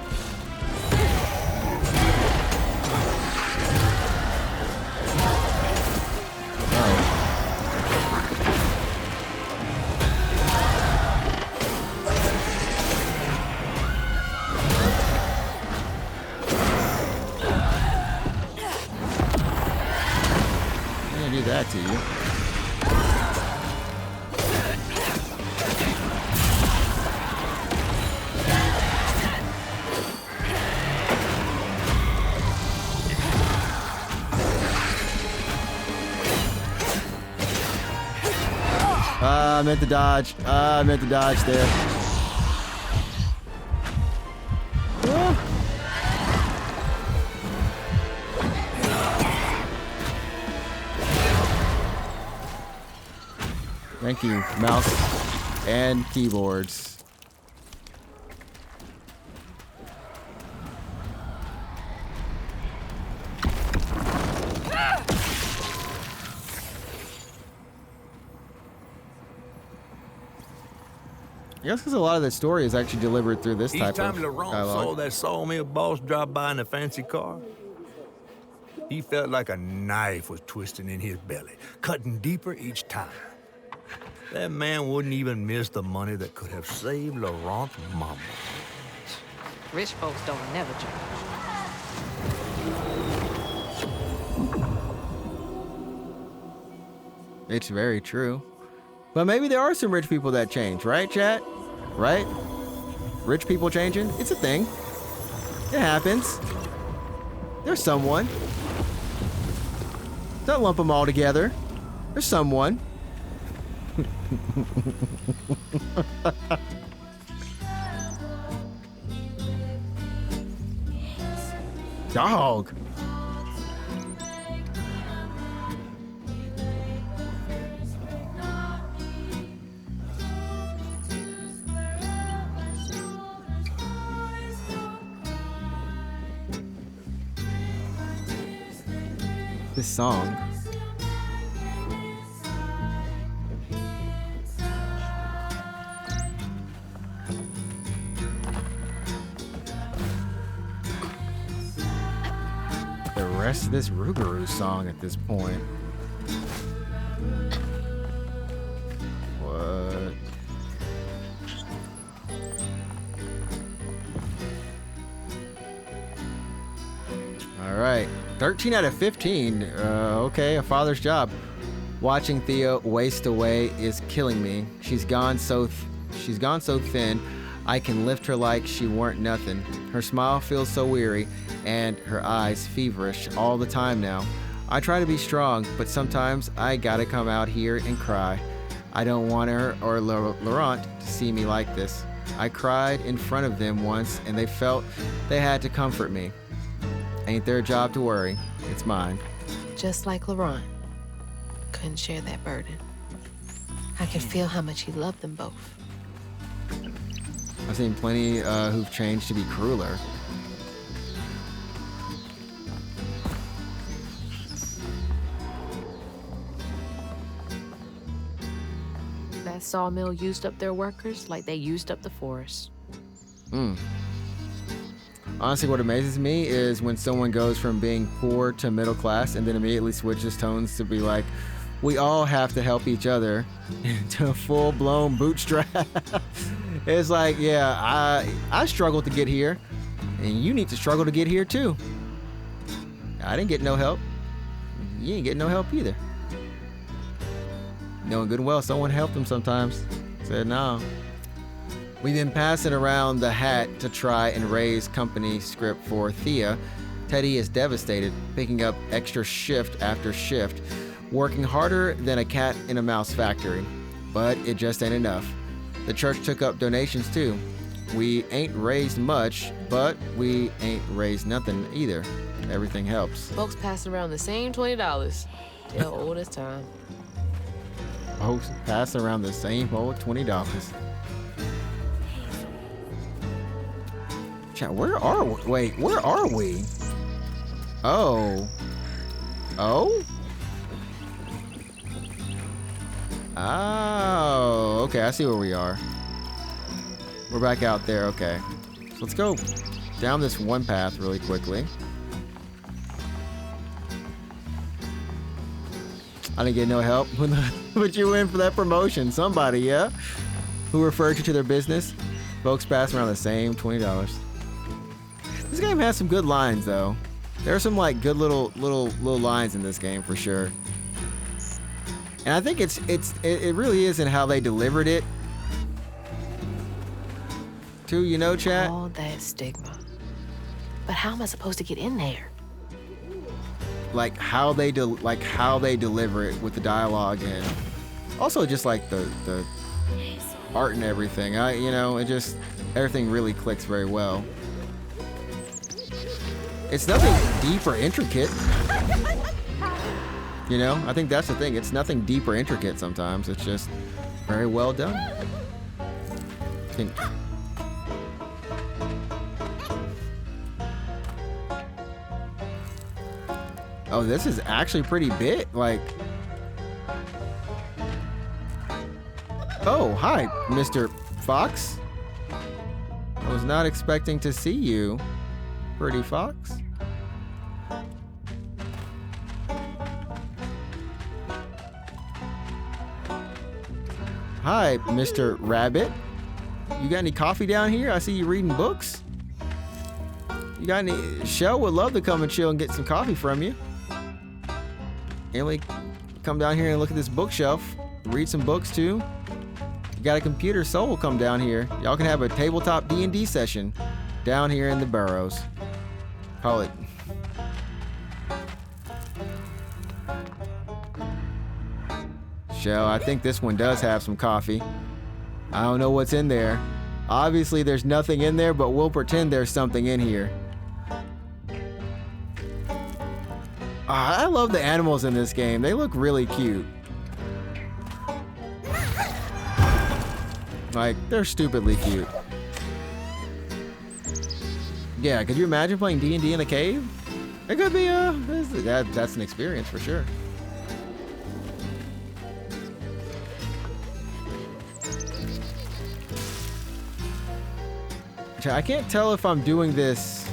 Do that to you. I meant to dodge. I meant to dodge there. Thank you, mouse and keyboards. guess because a lot of the story is actually delivered through this Each type time of Laurent dialogue. saw that sawmill boss drive by in a fancy car, he felt like a knife was twisting in his belly, cutting deeper each time. That man wouldn't even miss the money that could have saved Laurent's mama. Rich folks don't never change. It's very true. But maybe there are some rich people that change, right, chat? Right? Rich people changing? It's a thing. It happens. There's someone. Don't lump them all together. There's someone. Dog. This song. The rest of this Rougarou song at this point. What? All right. 13 out of 15. Okay, a father's job. Watching Thea waste away is killing me. She's gone so thin. I can lift her like she weren't nothing. Her smile feels so weary, and her eyes feverish all the time now. I try to be strong, but sometimes I gotta come out here and cry. I don't want her or Laurent to see me like this. I cried in front of them once, and they felt they had to comfort me. Ain't their job to worry. It's mine. Just like Laurent. Couldn't share that burden. I could feel how much he loved them both. I've seen plenty who've changed to be crueler. That sawmill used up their workers like they used up the forest. Honestly, what amazes me is when someone goes from being poor to middle class and then immediately switches tones to be like, we all have to help each other, into a full-blown bootstrap. It's like, yeah, I struggled to get here, and you need to struggle to get here too. I didn't get no help. You ain't getting no help either. Knowing good and well, someone helped him sometimes. Said no. We've been passing around the hat to try and raise company script for Thea. Teddy is devastated, picking up extra shift after shift, working harder than a cat in a mouse factory. But it just ain't enough. The church took up donations too. We ain't raised much, but we ain't raised nothing either. Everything helps. Folks passing around the same $20. Tell old as time. Folks pass around the same old $20. Chat, where are we? Wait, where are we? Oh. Oh? Oh, okay, I see where we are. We're back out there, okay. So let's go down this one path really quickly. I didn't get no help. Who put you in for that promotion? Somebody, yeah? Who referred you to their business? Folks pass around the same $20. This game has some good lines, though. There are some like good little lines in this game for sure. And I think it really is in how they delivered it. Too, you know, chat. All that stigma. But how am I supposed to get in there? Like how they deliver it with the dialogue and also just like the art and everything. Everything really clicks very well. It's nothing deep or intricate. You know, I think that's the thing. It's nothing deep or intricate sometimes. It's just very well done. Oh, this is actually pretty big. Like, oh, hi, Mr. fox. I was not expecting to see you, pretty fox. Hi, Mr. Rabbit. You got any coffee down here? I see you reading books. You got any? Shell would love to come and chill and get some coffee from you. Emily, come down here and look at this bookshelf. Read some books too. You got a computer, Soul will come down here. Y'all can have a tabletop D&D session down here in the burrows. Call it. Shell, I think this one does have some coffee. I don't know what's in there. Obviously there's nothing in there, but we'll pretend there's something in here. I love the animals in this game. They look really cute. Like, they're stupidly cute. Yeah, could you imagine playing D&D in a cave? It could be that's an experience for sure. I can't tell if I'm doing this.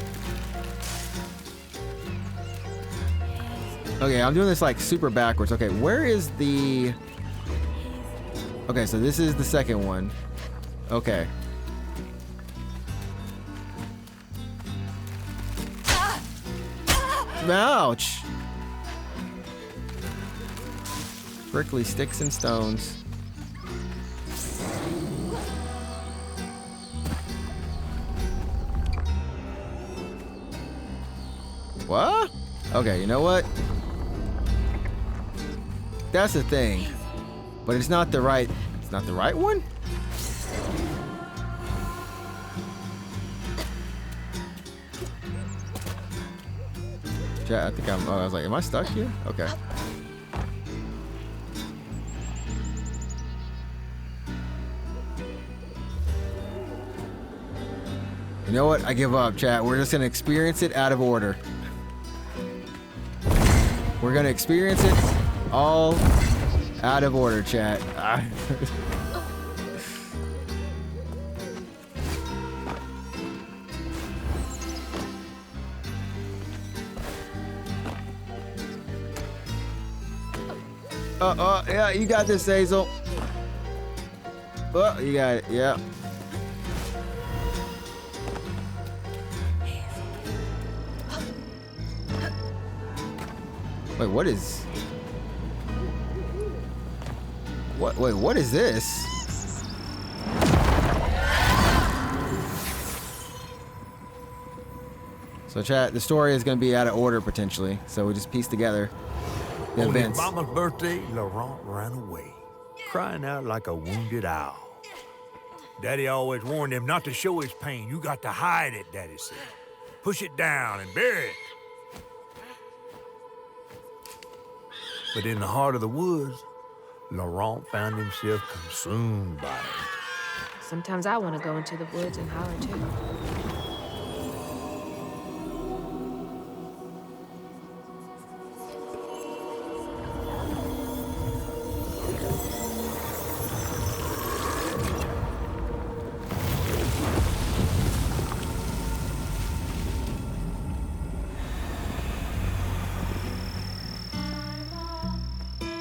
Okay, I'm doing this like super backwards. Okay, where is the... Okay, so this is the second one. Okay. Ouch! Prickly sticks and stones. What? Okay, you know what? That's the thing. But it's not the right one? I think I was like, am I stuck here? Okay. You know what? I give up, chat. We're just gonna experience it out of order. We're gonna experience it all out of order, chat. Yeah, you got this, Hazel. Oh, you got it, yeah. Wait, what is... Wait, what is this? So chat, the story is going to be out of order potentially, so we just piece together the On his events. mama's birthday, Laurent ran away, crying out like a wounded owl. Daddy always warned him not to show his pain. You got to hide it, Daddy said. Push it down and bury it. But in the heart of the woods, Laurent found himself consumed by it. Sometimes I want to go into the woods and holler too.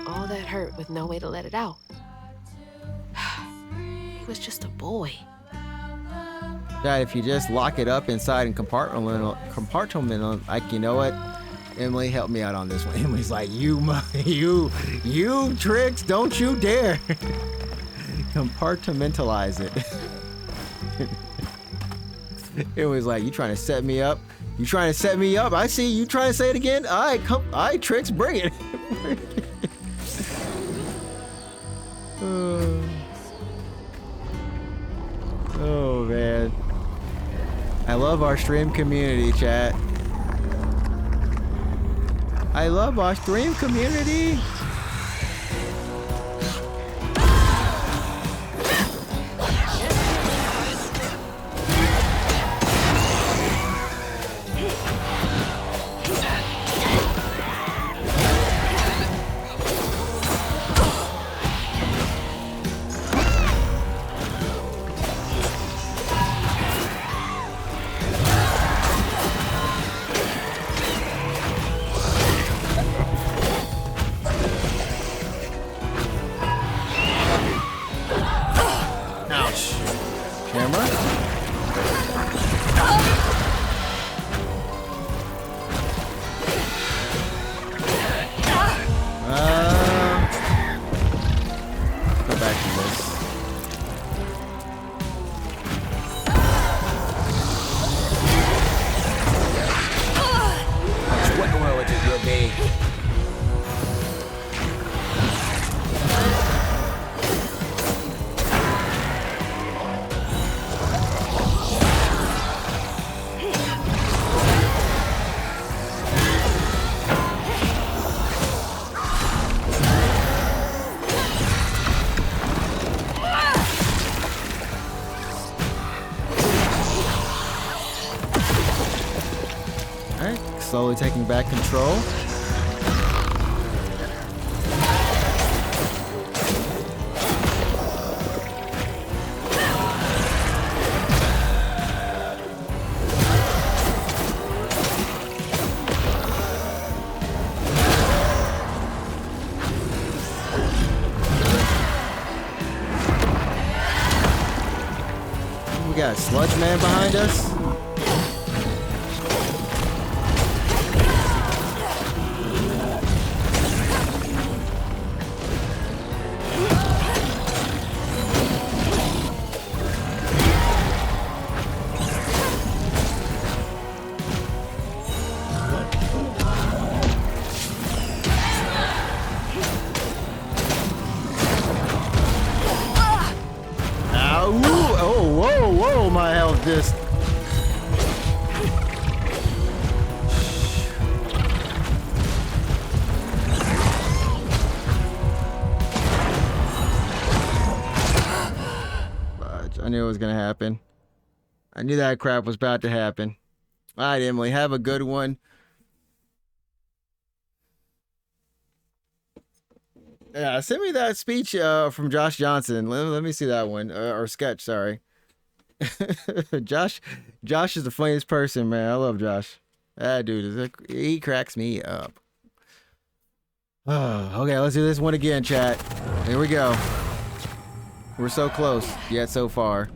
All that hurt with no way to let it out. He was just a boy. That if you just lock it up inside and compartment, like, you know what? Emily, help me out on this one. Emily's like, you Tricks, don't you dare compartmentalize it. Emily's like, you trying to set me up? You trying to set me up? I see you trying to say it again. All right, Tricks, bring it. Oh man, I love our stream community, chat. I love our stream community. armor. Go back to this. What will it will be? Alright, slowly taking back control. We got a sludge man behind us. Whoa, my health just... I knew it was gonna happen. I knew that crap was about to happen. All right, Emily, have a good one. Yeah, send me that speech from Josh Johnson. Let me see that one. Or sketch, sorry. Josh is the funniest person, man. I love Josh. That dude, he cracks me up. Okay, let's do this one again, chat. Here we go. We're so close, yet so far.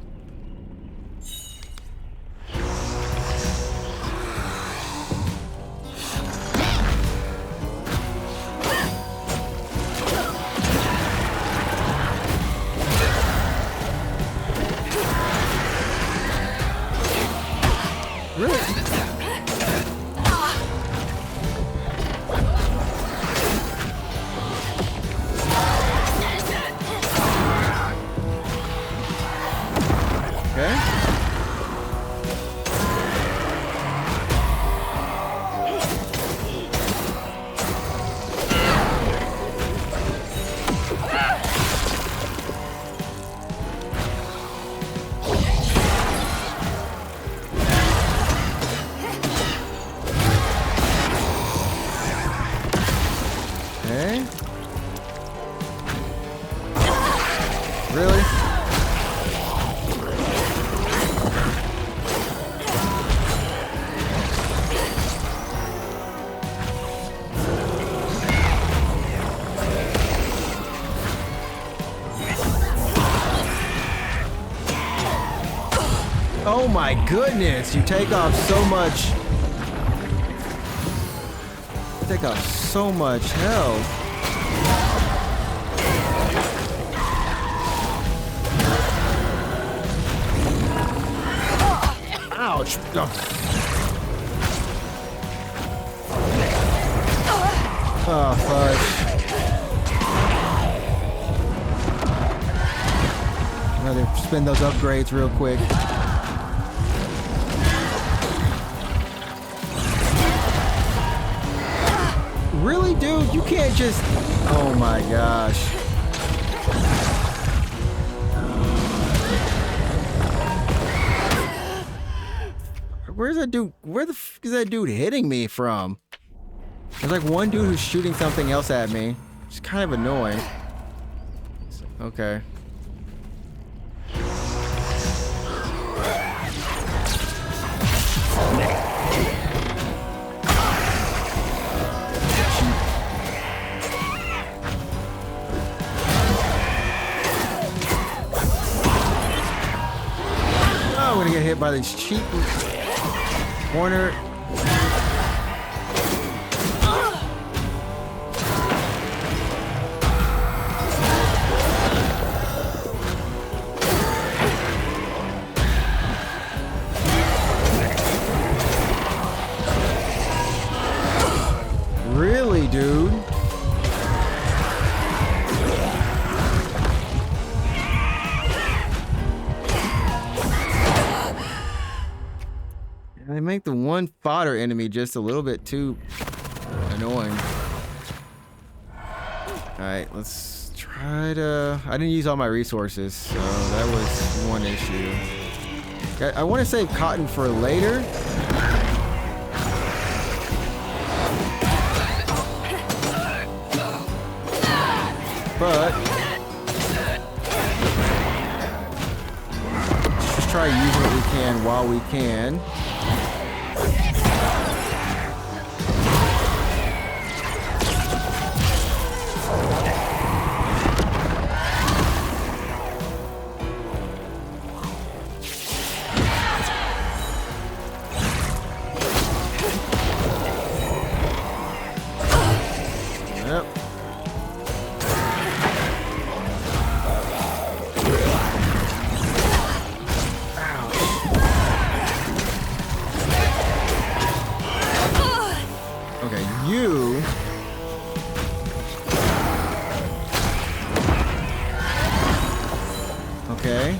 Really? Okay. Okay. Really? Oh my goodness, you take off so much. Take off so much health. Ouch. Oh, fudge. Rather spend those upgrades real quick. Really, dude? You can't just... Oh my gosh. Where's that dude? Where the f is that dude hitting me from? There's like one dude who's shooting something else at me. It's kind of annoying. Okay. I'm gonna get hit by this cheap corner. Really, dude? I make the one fodder enemy just a little bit too annoying. Alright, let's try to... I didn't use all my resources, so that was one issue. I want to save cotton for later. But let's just try using what we can while we can. Yep. Okay, you. Okay.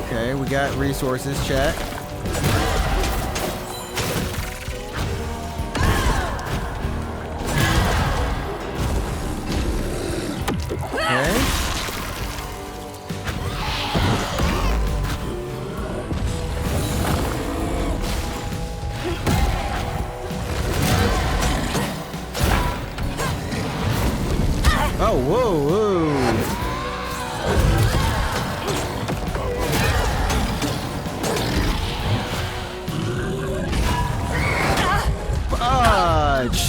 Okay, we got resources, chat. Okay. Oh, whoa, whoa. Fudge.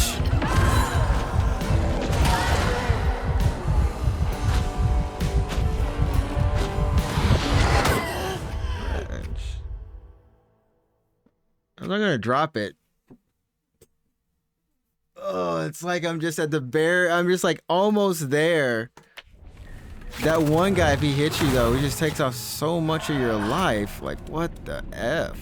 I'm not gonna drop it. Oh, it's like I'm just at the bare. I'm just like almost there. That one guy, if he hits you though, he just takes off so much of your life. Like, what the F?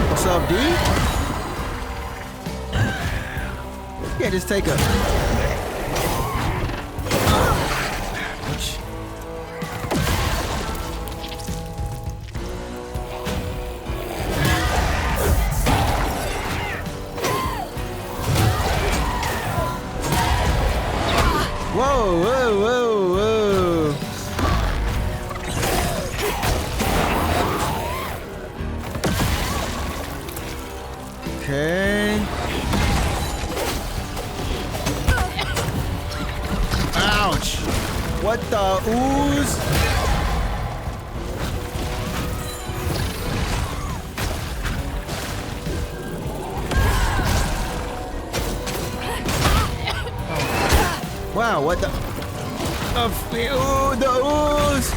What's up, D? You can't just take a... Whoa, whoa, whoa, whoa. Okay. Ouch. What the ooze? Wow, what the? The ooze!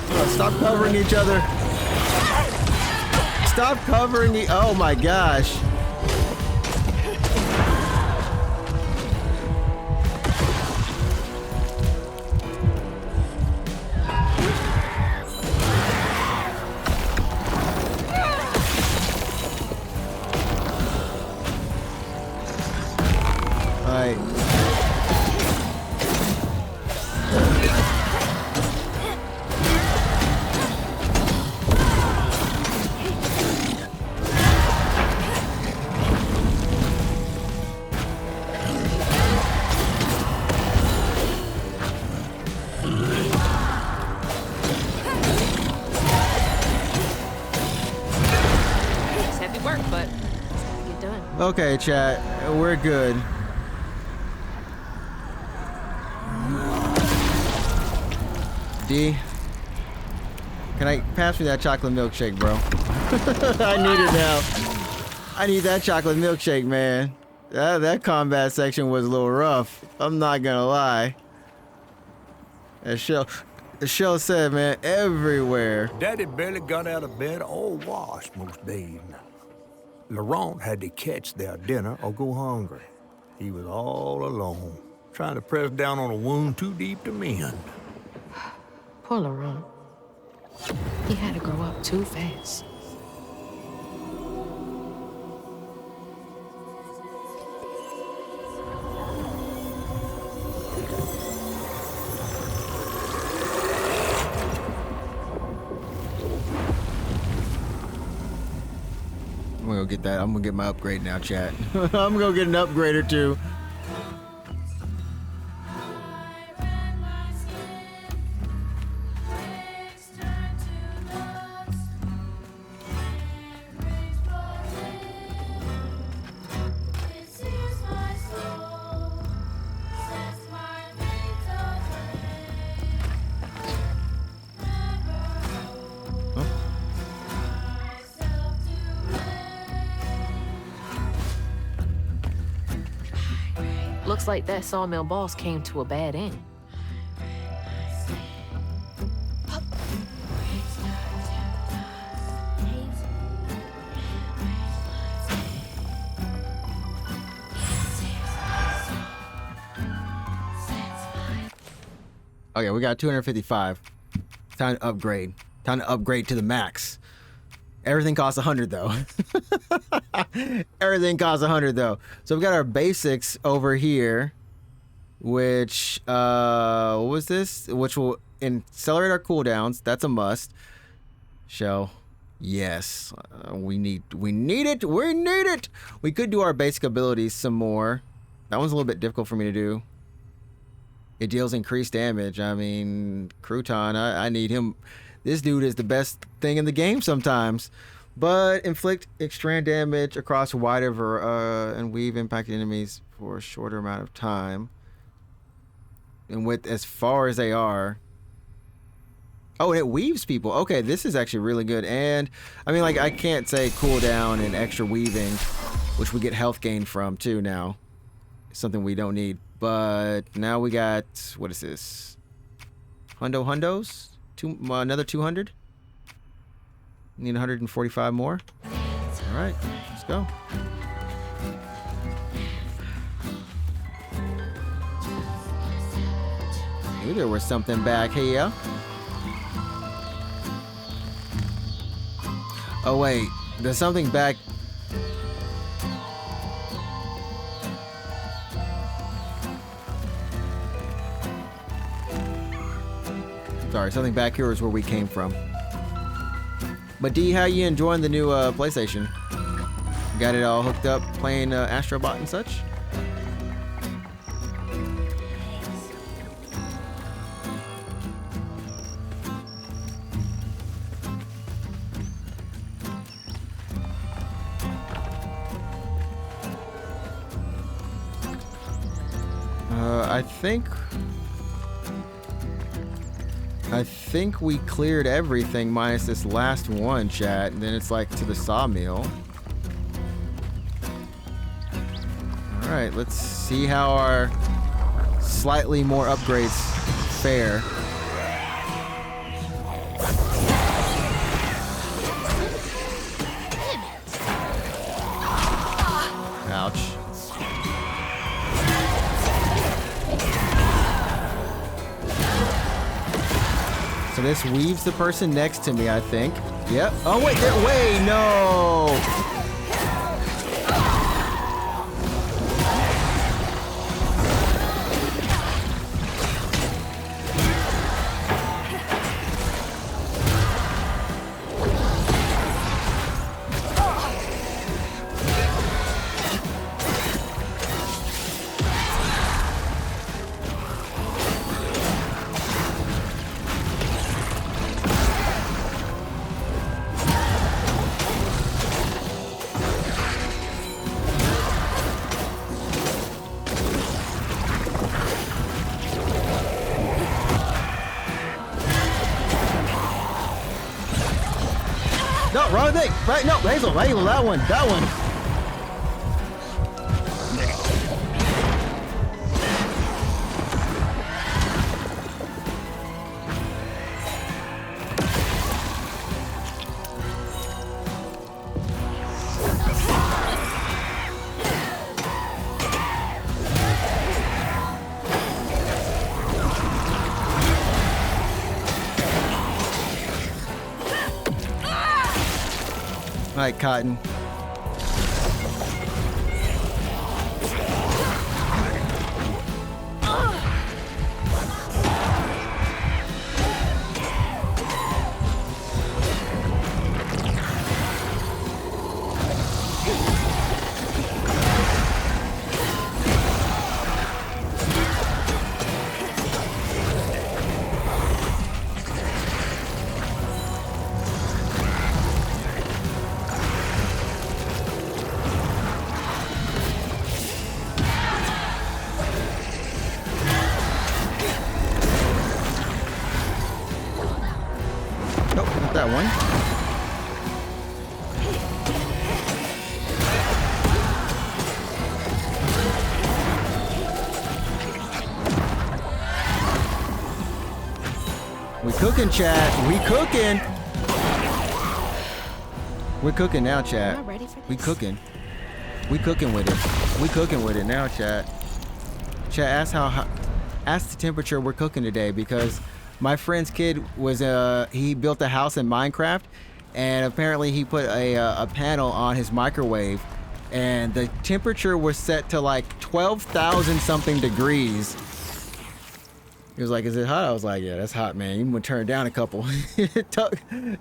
Oh, stop covering each other. Stop covering the. Oh my gosh. Alright. It's heavy work, but it's gotta get done. Okay, chat. We're good. D, can I pass me that chocolate milkshake, bro? I need it now. I need that chocolate milkshake, man. That combat section was a little rough. I'm not gonna lie. As Shell said, man, everywhere. Daddy barely got out of bed or washed most days. Laurent had to catch their dinner or go hungry. He was all alone, trying to press down on a wound too deep to mend. Poor Laurent. He had to grow up too fast. I'm gonna go get that. I'm gonna get my upgrade now, chat. I'm gonna go get an upgrade or two. Looks like that sawmill boss came to a bad end. Okay, we got 255. Time to upgrade. Time to upgrade to the max. Everything costs 100 though. Everything costs 100 though. So we got our basics over here, which what was this? Which will accelerate our cooldowns. That's a must. Shell. Yes. We need it. We need it. We could do our basic abilities some more. That one's a little bit difficult for me to do. It deals increased damage. I mean, Crouton, I need him. This dude is the best thing in the game sometimes. But inflict extra damage across wider and weave impacted enemies for a shorter amount of time. And with as far as they are. Oh, and it weaves people. Okay, this is actually really good. And I mean, like, I can't say cooldown and extra weaving, which we get health gain from too now. Something we don't need. But now we got, what is this? Hundos? Another 200? Need 145 more. All right, let's go. Knew there was something back here. Oh wait, there's something back. Sorry, something back here is where we came from. But D, how you enjoying the new PlayStation? Got it all hooked up, playing Astrobot and such? I think we cleared everything minus this last one, chat. And then it's like to the sawmill. All right, let's see how our slightly more upgrades fare. Ouch. So this weaves the person next to me, I think. Yep. Oh, wait, wait, no. thing. Right? No, Hazel, that one. That one. All right, Cotton. Nope, not that one. We cooking, chat. We cooking. We're cooking now, chat. Am I ready for this? We cooking. We cooking with it. We cooking with it now, chat. Chat, ask the temperature we're cooking today, because my friend's kid was he built a house in Minecraft, and apparently he put a panel on his microwave, and the temperature was set to like 12,000 something degrees. He was like, "Is it hot?" I was like, "Yeah, that's hot, man. You gonna turn it down a couple."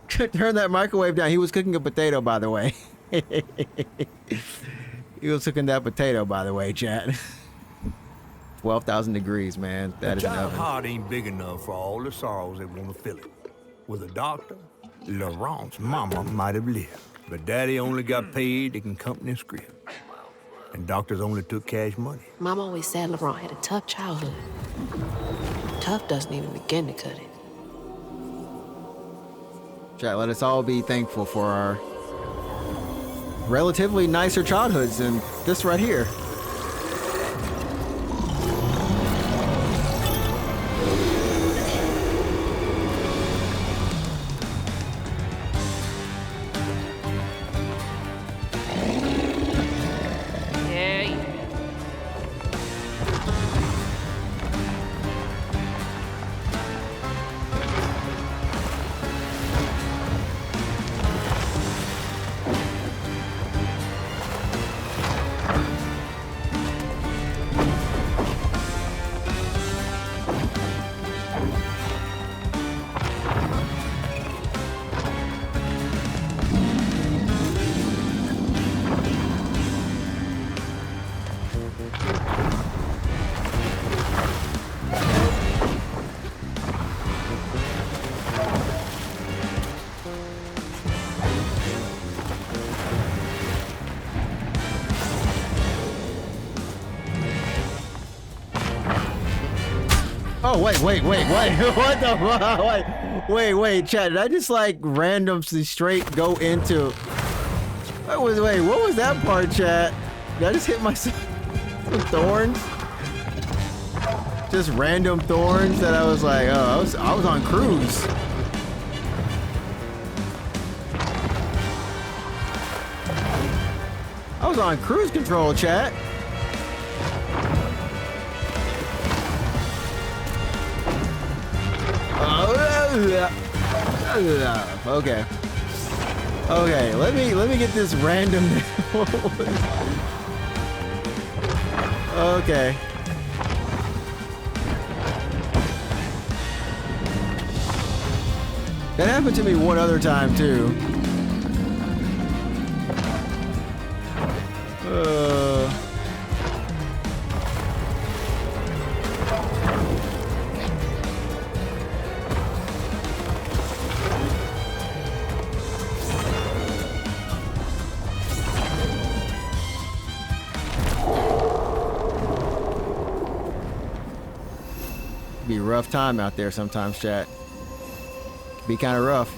Turn that microwave down. He was cooking a potato, by the way. He was cooking that potato, by the way, chat. 12,000 degrees, man. That is Child nothing. heart ain't big enough for all the sorrows that want to fill it. With a doctor, Laurent's mama might have lived, but Daddy only got paid to accompany his script. And doctors only took cash money. Mom always said Laurent had a tough childhood. Tough doesn't even begin to cut it. Chat, let us all be thankful for our relatively nicer childhoods than this right here. Oh, wait, what the fuck? Wait, chat, did I just like randomly straight go into... Wait, what was that part, chat? Did I just hit myself with thorns? Just random thorns that I was like, oh, I was on cruise. I was on cruise control, chat. Okay, let me get this random. Okay. That happened to me one other time too. Be a rough time out there sometimes, chat. Be kind of rough.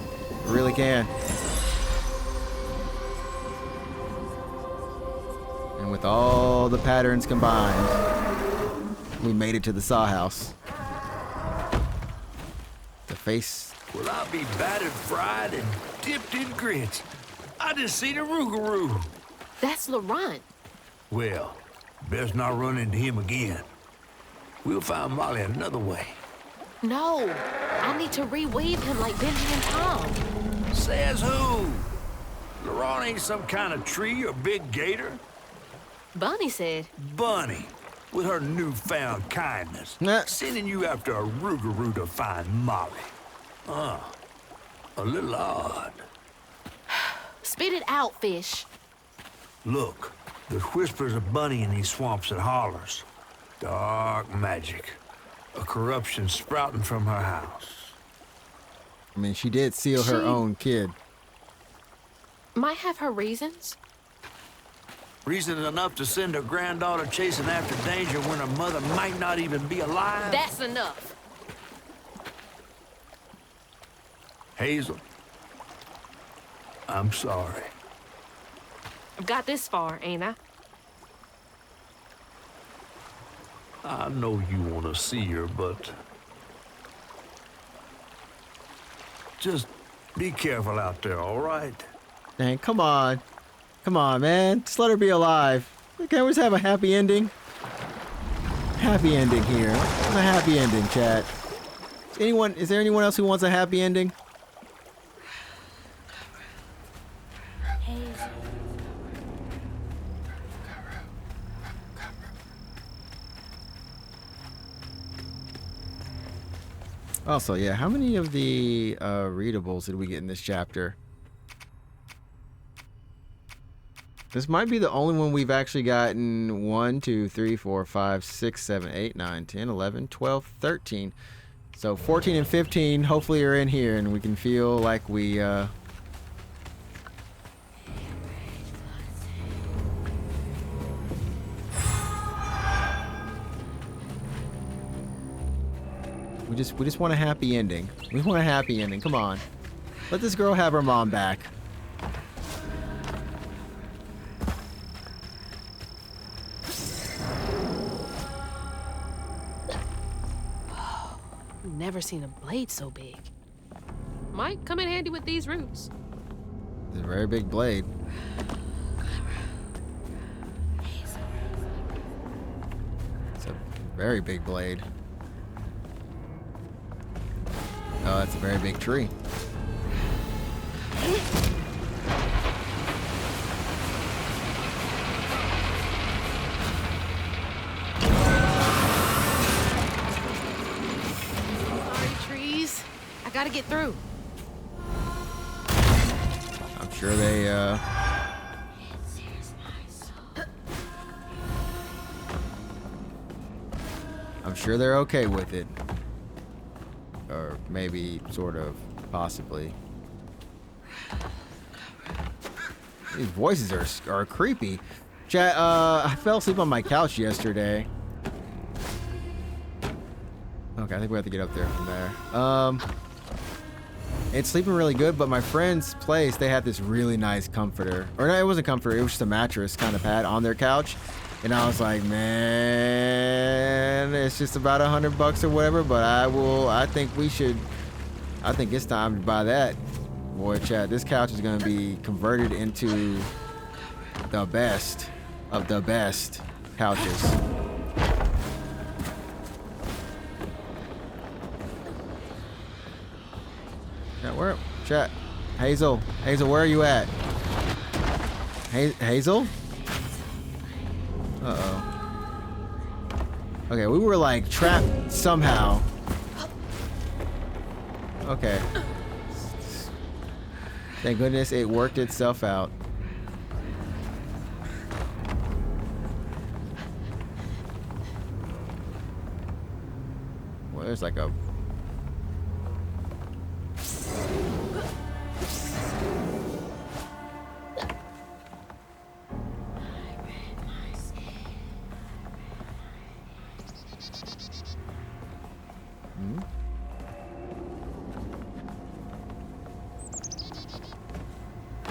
It really can. with all the patterns combined, we made it to the saw house. The face. Well, I'll be battered, fried, and dipped in grits. I just seen a Rougarou. That's Laurent. Well, best not run into him again. We'll find Molly another way. No, I need to reweave him like Benji and Tom. Says who? Laurent ain't some kind of tree or big gator. Bunny said. Bunny, with her newfound kindness, Nah. sending you after a Rougarou to find Molly. A little odd. Spit it out, fish. Look, there's whispers of Bunny in these swamps and hollers. Dark magic. A corruption sprouting from her house. I mean, she did seal her She- own kid. Might have her reasons. Reason enough to send her granddaughter chasing after danger when her mother might not even be alive? That's enough. Hazel, I'm sorry. I've got this far, ain't I? I know you want to see her, but just be careful out there, all right? Dang, come on. Come on, man. Just let her be alive. Can't we just have a happy ending? Happy ending here. A happy ending, chat. Is there anyone else who wants a happy ending? Also, yeah, how many of the readables did we get in this chapter? This might be the only one we've actually gotten 1, 2, 3, 4, 5, 6, 7, 8, 9, 10, 11, 12, 13. So 14 and 15 hopefully are in here and we can feel like we We just want a happy ending. We want a happy ending. Come on. Let this girl have her mom back. Never seen a blade so big. Might come in handy with these roots. It's a very big blade. It's a very big blade. Oh, that's a very big tree. Sorry, trees. I gotta get through. I'm sure they I'm sure they're okay with it. Or maybe, sort of, possibly. These voices are creepy. Chat, I fell asleep on my couch yesterday. Okay, I think we have to get up there from there. It's sleeping really good, but my friend's place, they had this really nice comforter. Or no, it wasn't a comforter, it was just a mattress kind of pad on their couch. And I was like, man, it's just about $100 or whatever, but I think it's time to buy that. Boy, chat, this couch is gonna be converted into the best of the best couches. Chat, Hazel, where are you at? Hazel? Uh-oh. Okay, we were like trapped somehow. Okay. Thank goodness it worked itself out. Well, there's like a...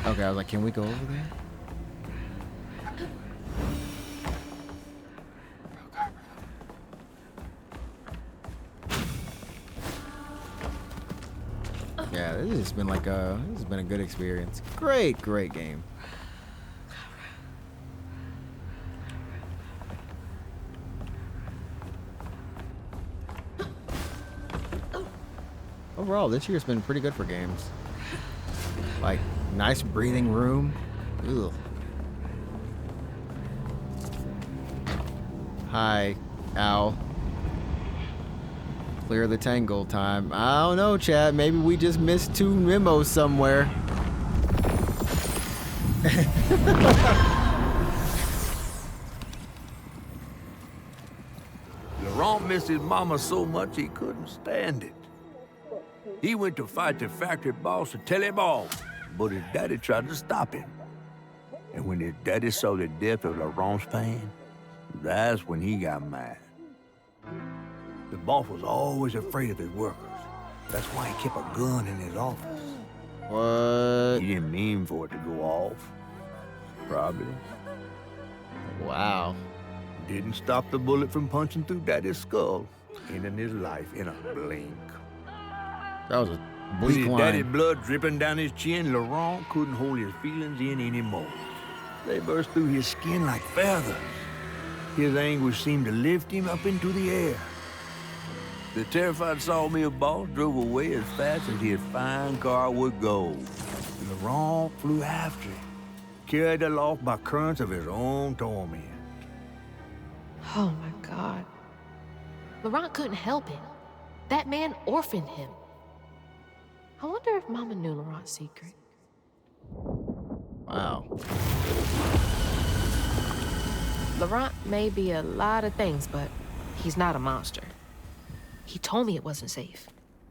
Okay, I was like, can we go over there? Yeah, this has been like a good experience. Great game. Overall, this year's been pretty good for games. Like, nice breathing room. Ugh. Hi, Al. Clear the tangle time. I don't know, Chad. Maybe we just missed 2 memos somewhere. Laurent missed his mama so much he couldn't stand it. He went to fight the factory boss to tell him off, but his daddy tried to stop him. And when his daddy saw the death of Laurent's pain, that's when he got mad. The boss was always afraid of his workers. That's why he kept a gun in his office. What? He didn't mean for it to go off. Probably. Wow. Didn't stop the bullet from punching through Daddy's skull, ending his life in a blink. That was a With bleak his line. daddy's blood dripping down his chin, Laurent couldn't hold his feelings in anymore. They burst through his skin like feathers. His anguish seemed to lift him up into the air. The terrified sawmill boss drove away as fast as his fine car would go. Laurent flew after him, carried aloft by currents of his own torment. Oh my God. Laurent couldn't help it. That man orphaned him. I wonder if Mama knew Laurent's secret. Wow. Laurent may be a lot of things, but he's not a monster. He told me it wasn't safe.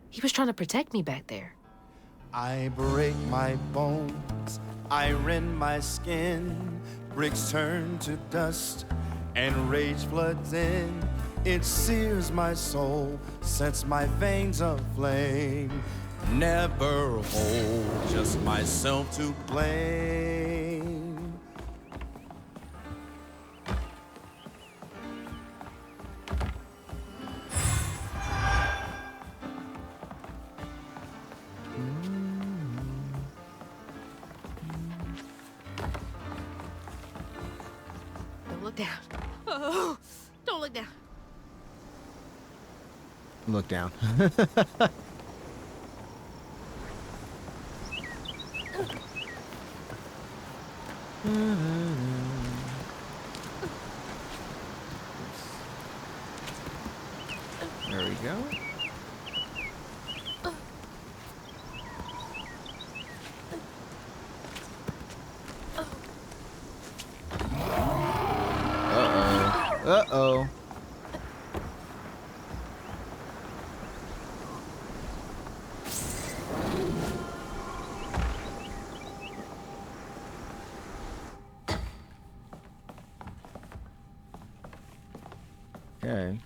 He was trying to protect me back there. I break my bones, I rend my skin, bricks turn to dust, and rage floods in. It sears my soul, sets my veins aflame. Never hold, just myself to blame. Don't look down. Oh, don't look down. Look down. There we go. Uh-oh. Uh-oh. Okay.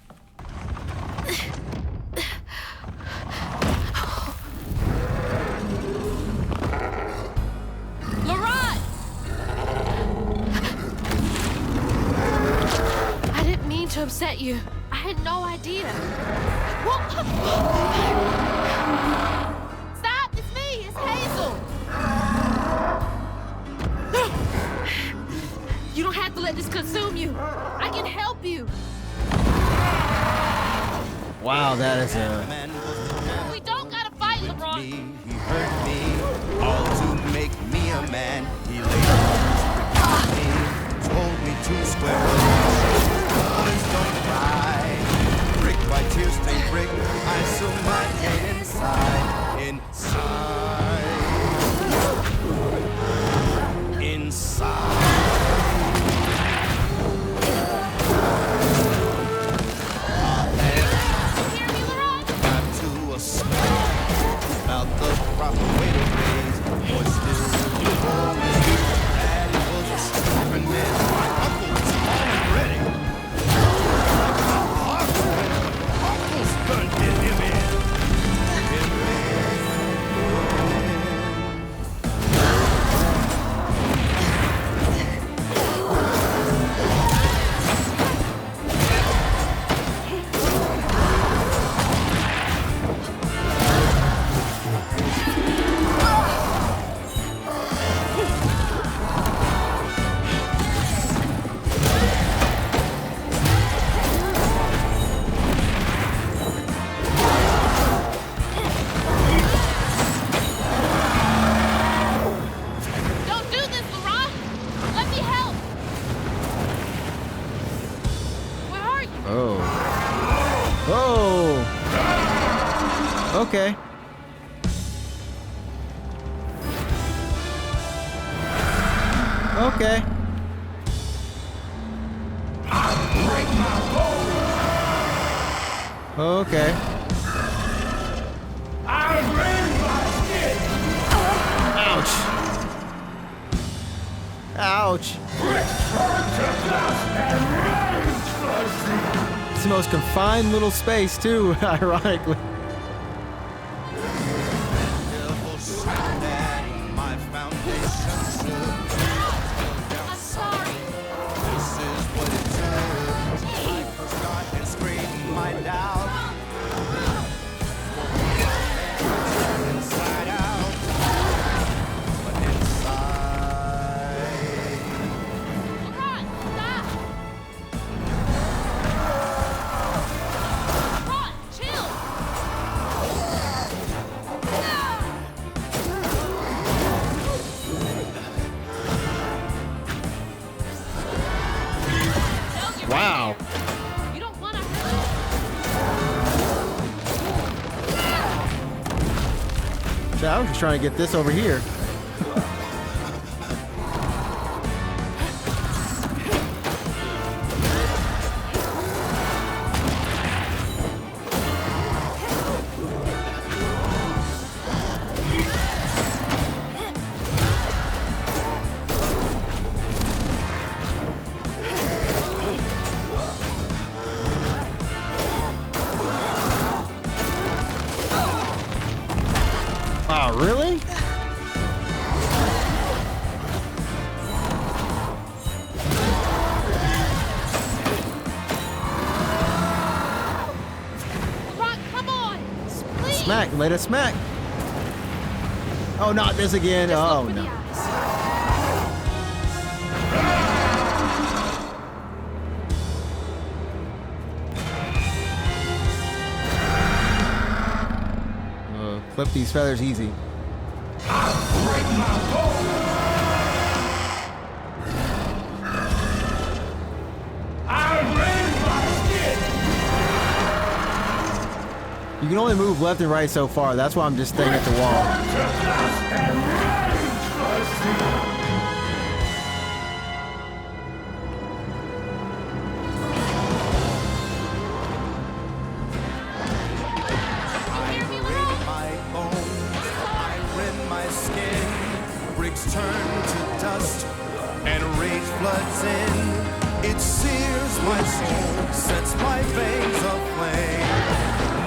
Laurent! I didn't mean to upset you. I had no idea. Stop! It's me! It's Hazel! You don't have to let this consume you. I can help you. Wow, that is a... We don't gotta fight, Laurent. He hurt me, all to make me a man. He laid hands on me, told me to square up. Boys don't cry. Brick by tear stained brick, I sew my hate inside. Inside. About the proper way to raise boys still. Daddy was a stubborn man. My uncle was small and Oh. Oh! Okay. Okay. Okay. Ouch. Ouch. It's the most confined little space, too, ironically. My foundation should. I'm sorry. This is what it took. I forgot and screamed my doubt. Inside out, but inside. Ron, stop. Ron, chill. Wow. You don't want to hurt. So I was just trying to get this over here. Wow, really? Ron, come on. Please. Smack, let it smack. Oh, not this again. Just Oh, look for the no. eyes. Clip these feathers easy. You can only move left and right so far. That's why I'm just staying at the wall. My bones, I rend my skin. Bricks turn to dust, and rage floods in. It sears my soul, sets my veins aflame.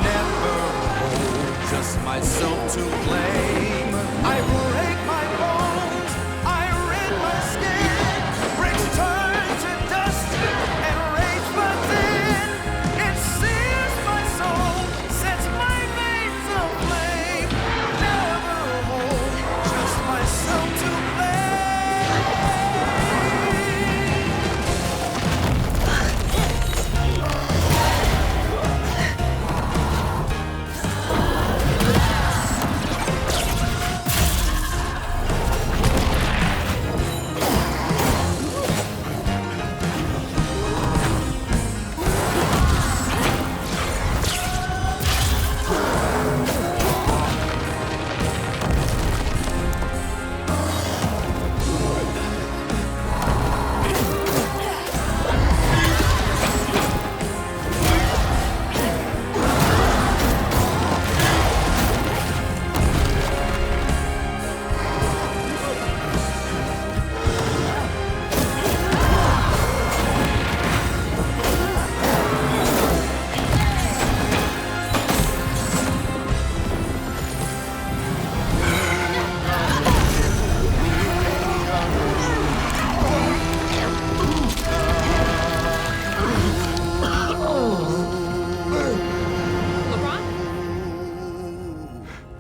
Never hold just myself to blame. I break my bones, I rend my skin. Bricks turn to dust, and rage floods in. It sears my soul, sets my veins aflame. Never hold just myself to blame.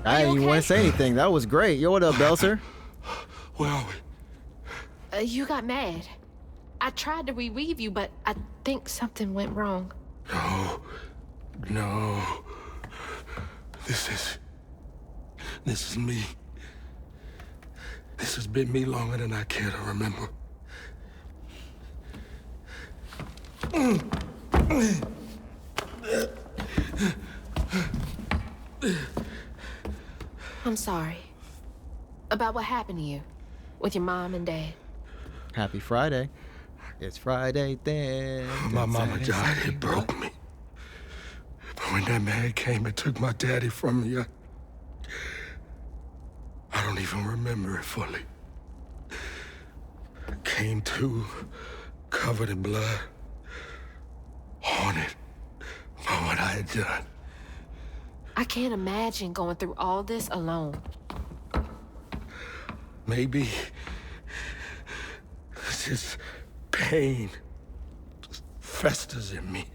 I didn't even want to say anything. That was great. Yo, what up, Belser? Where are we? You got mad. I tried to revive you, but I think something went wrong. No. No. This is me. This has been me longer than I care to remember. I'm sorry. About what happened to you with your mom and dad. Happy Friday. It's Friday then. My mama Saturday, died. Sunday, It broke me. But when that man came and took my daddy from me, I don't even remember it fully. Came to, covered in blood, haunted by what I had done. I can't imagine going through all this alone. Maybe this pain just festers in me.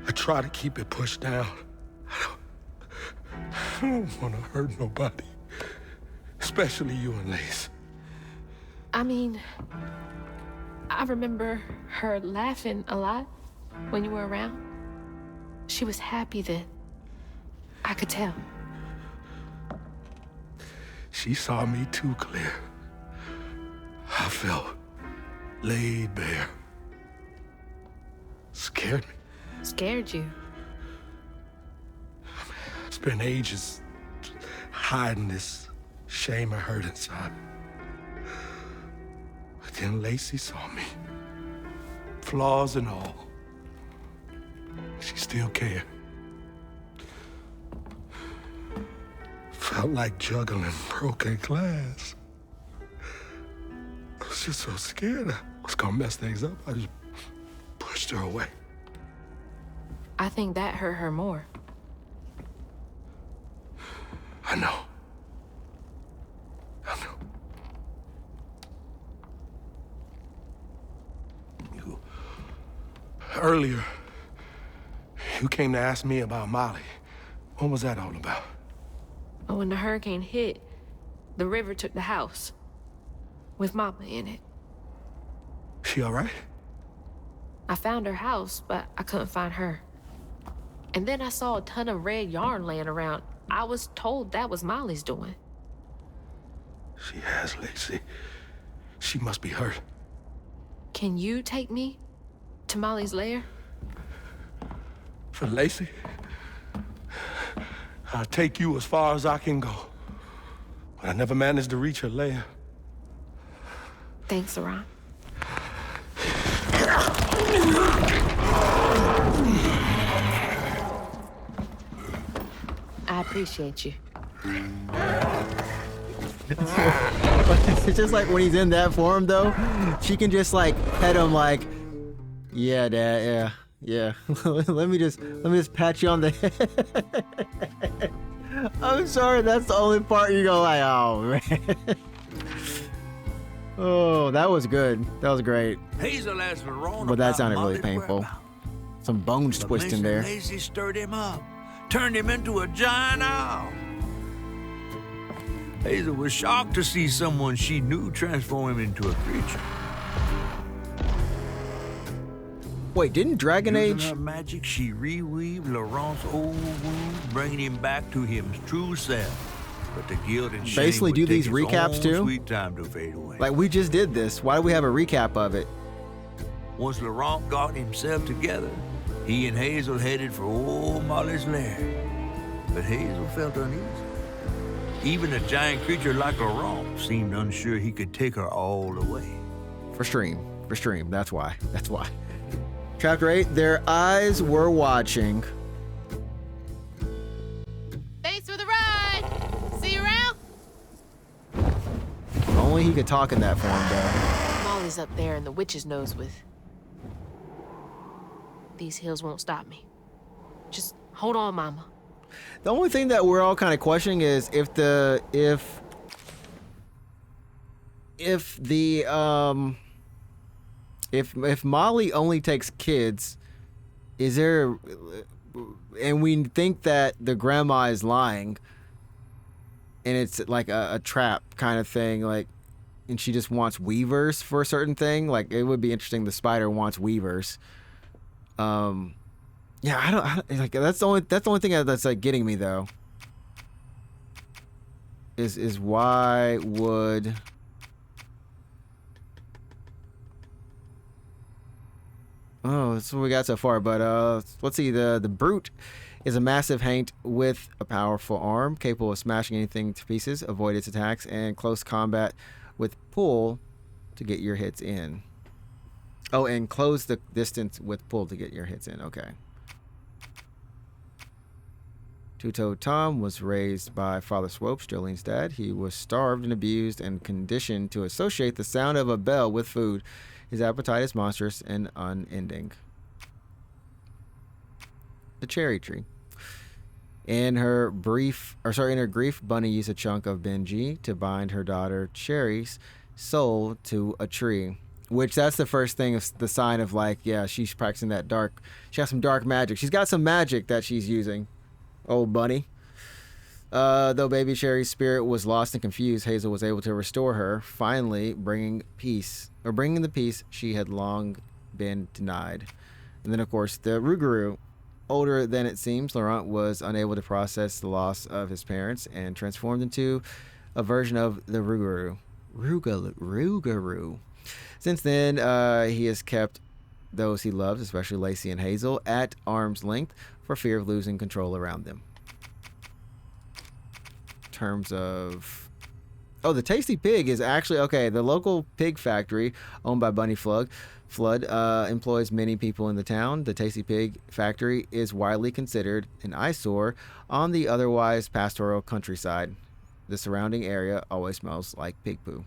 I try to keep it pushed down. I don't want to hurt nobody, especially you and Lace. I mean, I remember her laughing a lot when you were around. She was happy then. I could tell. She saw me too clear. I felt laid bare. Scared me. Scared you. It's been ages hiding this shame and hurt inside. But then Lacey saw me. Flaws and all. She still cared. Felt like juggling broken glass. I was just so scared I was gonna mess things up. I just pushed her away. I think that hurt her more. I know. I know. Earlier, you came to ask me about Molly. What was that all about? But when the hurricane hit, the river took the house. With Mama in it. She all right? I found her house, but I couldn't find her. And then I saw a ton of red yarn laying around. I was told that was Molly's doing. She has, Lacey. She must be hurt. Can you take me to Molly's lair? For Lacey? I'll take you as far as I can go. But I never managed to reach her lair. Thanks, Laurent. I appreciate you. It's just like when he's in that form, though, she can just like pet him like, yeah, Dad, yeah. let me just pat you on the head. I'm sorry, that's the only part you go like, oh man. Oh, that was good. That was great. Hazel asked Laurent But that about sounded really Molly's painful. whereabouts. Some bones But twisting Mr. there. Lazy stirred him up, turned him into a giant owl. Hazel was shocked to see someone she knew transform him into a creature. Wait, didn't Dragon Using Age? her magic, she reweaved Laurent's old wounds, bringing him back to his true self. But the guilt and shame Basically would do take these its recaps own too? Sweet time to fade away. Like we just did this. Why do we have a recap of it? Once Laurent got himself together, he and Hazel headed for old Molly's lair. But Hazel felt uneasy. Even a giant creature like Laurent seemed unsure he could take her all the way. For stream. That's why. Chapter 8, their eyes were watching. Thanks for the ride. See you around. Only he could talk in that form, though. Molly's up there in the witch's nose with. These hills won't stop me. Just hold on, Mama. The only thing that we're all kind of questioning is if Molly only takes kids, is there, and we think that the grandma is lying, and it's like a trap kind of thing, like, and she just wants weavers for a certain thing. Like, it would be interesting. The spider wants weavers. Yeah, I don't like that's the only thing that's like getting me though. Is why would. Oh, that's what we got so far. But let's see. The brute is a massive haint with a powerful arm, capable of smashing anything to pieces, avoid its attacks, and close combat with pull to get your hits in. Oh, and close the distance with pull to get your hits in. Okay. Two-Toed Tom was raised by Father Swopes, Jolene's dad. He was starved and abused and conditioned to associate the sound of a bell with food. His appetite is monstrous and unending. The cherry tree. In her grief, Bunny used a chunk of Benji to bind her daughter Cherry's soul to a tree. Which that's the first thing, of the sign of like, yeah, she's practicing that dark. She has some dark magic. She's got some magic that she's using. Old Bunny. Though baby Cherry's spirit was lost and confused, Hazel was able to restore her, finally bringing the peace she had long been denied. And then, of course, the Rougarou. Older than it seems, Laurent was unable to process the loss of his parents and transformed into a version of the Rougarou. Since then, he has kept those he loves, especially Lacey and Hazel, at arm's length for fear of losing control around them. In terms of... Oh, the Tasty Pig is actually... Okay, the local pig factory owned by Bunny Flood employs many people in the town. The Tasty Pig factory is widely considered an eyesore on the otherwise pastoral countryside. The surrounding area always smells like pig poo.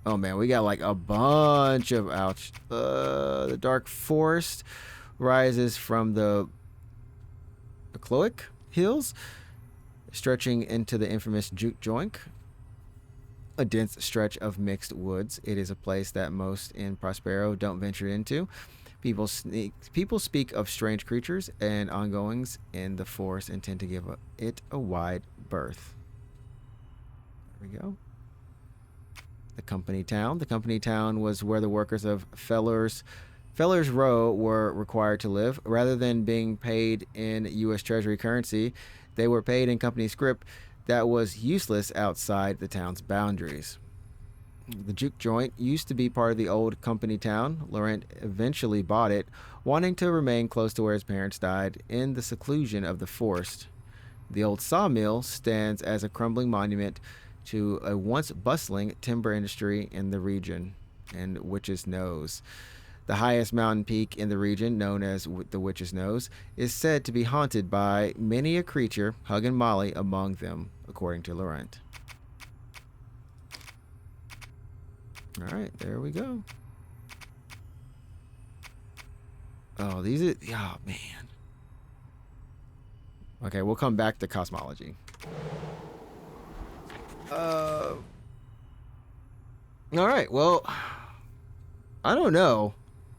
Oh man, we got like a bunch of... Ouch. The dark forest rises from the Cloic Hills, stretching into the infamous Juke Joint. A dense stretch of mixed woods. It is a place that most in Prospero don't venture into. People speak of strange creatures and ongoings in the forest and tend to give it a wide berth. There we go. The Company Town. The Company Town was where the workers of Feller's Row were required to live. Rather than being paid in U.S. Treasury currency, they were paid in company script that was useless outside the town's boundaries. The Juke Joint used to be part of the old company town. Laurent eventually bought it, wanting to remain close to where his parents died in the seclusion of the forest. The old sawmill stands as a crumbling monument to a once bustling timber industry in the region, and Witch's Nose. The highest mountain peak in the region, known as the Witch's Nose, is said to be haunted by many a creature, Hug and Molly among them, according to Laurent. All right, there we go. Oh, these are... Oh, man. Okay, we'll come back to cosmology. All right, well... I don't know.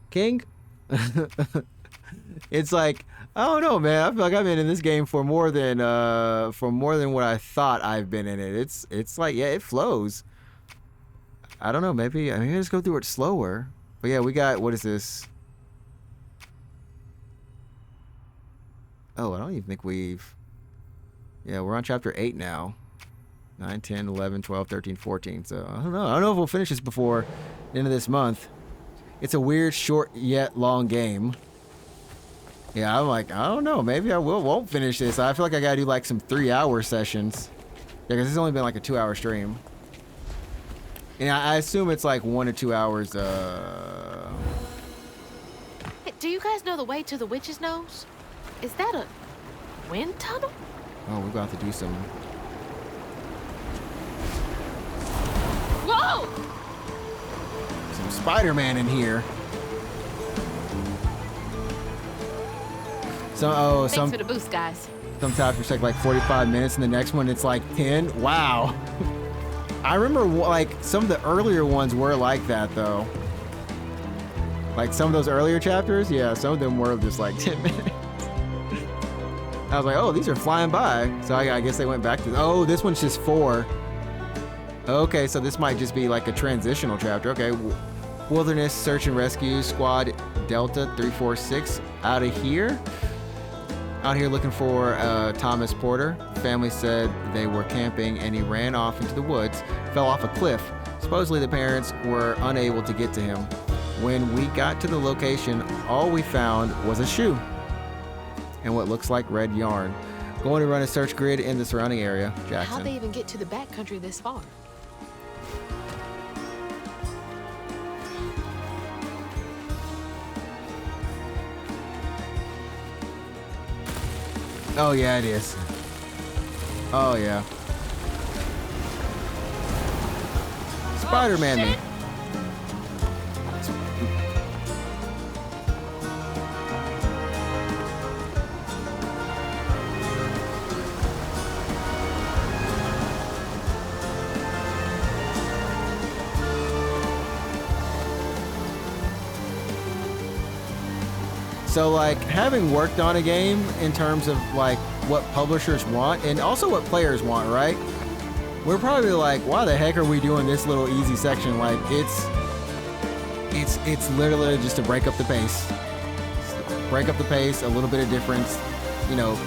King? It's like, I don't know, man. I feel like I've been in this game for more than what I thought I've been in it. It's like, yeah, it flows. I don't know, maybe just go through it slower. But yeah, we got, what is this? Oh, I don't even think yeah, we're on chapter 8 now. 9, 10, 11, 12, 13, 14. So I don't know if we'll finish this before the end of this month. It's a weird, short, yet long game. Yeah, I'm like, I don't know. Maybe I won't finish this. I feel like I gotta do like some 3-hour sessions. Yeah, because it's only been like a 2-hour stream. And I assume it's like 1 to 2 hours. Hey, do you guys know the way to the Witch's Nose? Is that a wind tunnel? Oh, we're about to do some... Whoa! Some Spider-Man in here. Thanks for the boost, guys. Some chapters take like 45 minutes, and the next one it's like 10. Wow. I remember like some of the earlier ones were like that though. Like some of those earlier chapters, yeah, some of them were just like 10 minutes. I was like, oh, these are flying by. So I guess they went back to, oh, this one's just 4. Okay, so this might just be like a transitional chapter. Okay, Wilderness Search and Rescue Squad Delta 346 out here looking for Thomas Porter. Family said they were camping and he ran off into the woods, fell off a cliff. Supposedly the parents were unable to get to him. When we got to the location, all we found was a shoe and what looks like red yarn. Going to run a search grid in the surrounding area, Jackson. How'd they even get to the backcountry this far? Oh yeah, it is. Oh yeah. Spider-Man me. So like having worked on a game in terms of like what publishers want and also what players want, right? We're probably like, why the heck are we doing this little easy section? Like it's literally just to break up the pace. Break up the pace, a little bit of difference, you know,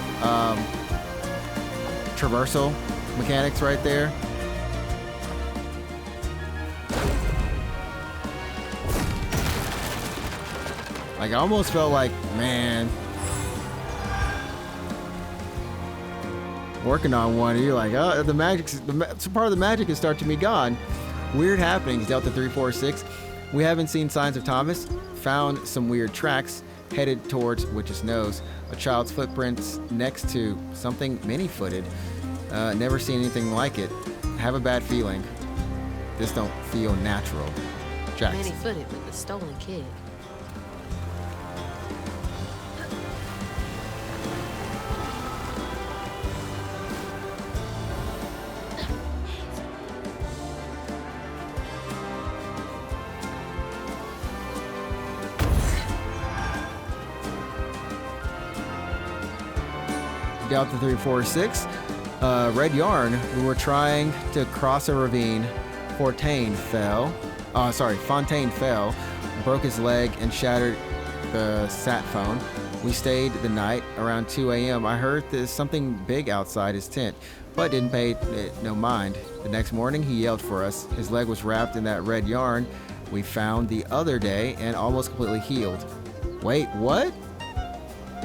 traversal mechanics right there. Like I almost felt like, man, working on one, you're like, oh, part of the magic is start to be gone. Weird happenings, Delta 346. We haven't seen signs of Thomas. Found some weird tracks headed towards Witch's Nose. A child's footprints next to something many-footed. Never seen anything like it. Have a bad feeling. This don't feel natural. Jackson. Many-footed with the stolen kid. Delta 346, red yarn. We were trying to cross a ravine. Fontaine fell, broke his leg and shattered the sat phone. We stayed the night. Around 2 a.m. I heard there's something big outside his tent, but didn't pay it no mind. The next morning he yelled for us. His leg was wrapped in that red yarn we found the other day and almost completely healed. Wait, what?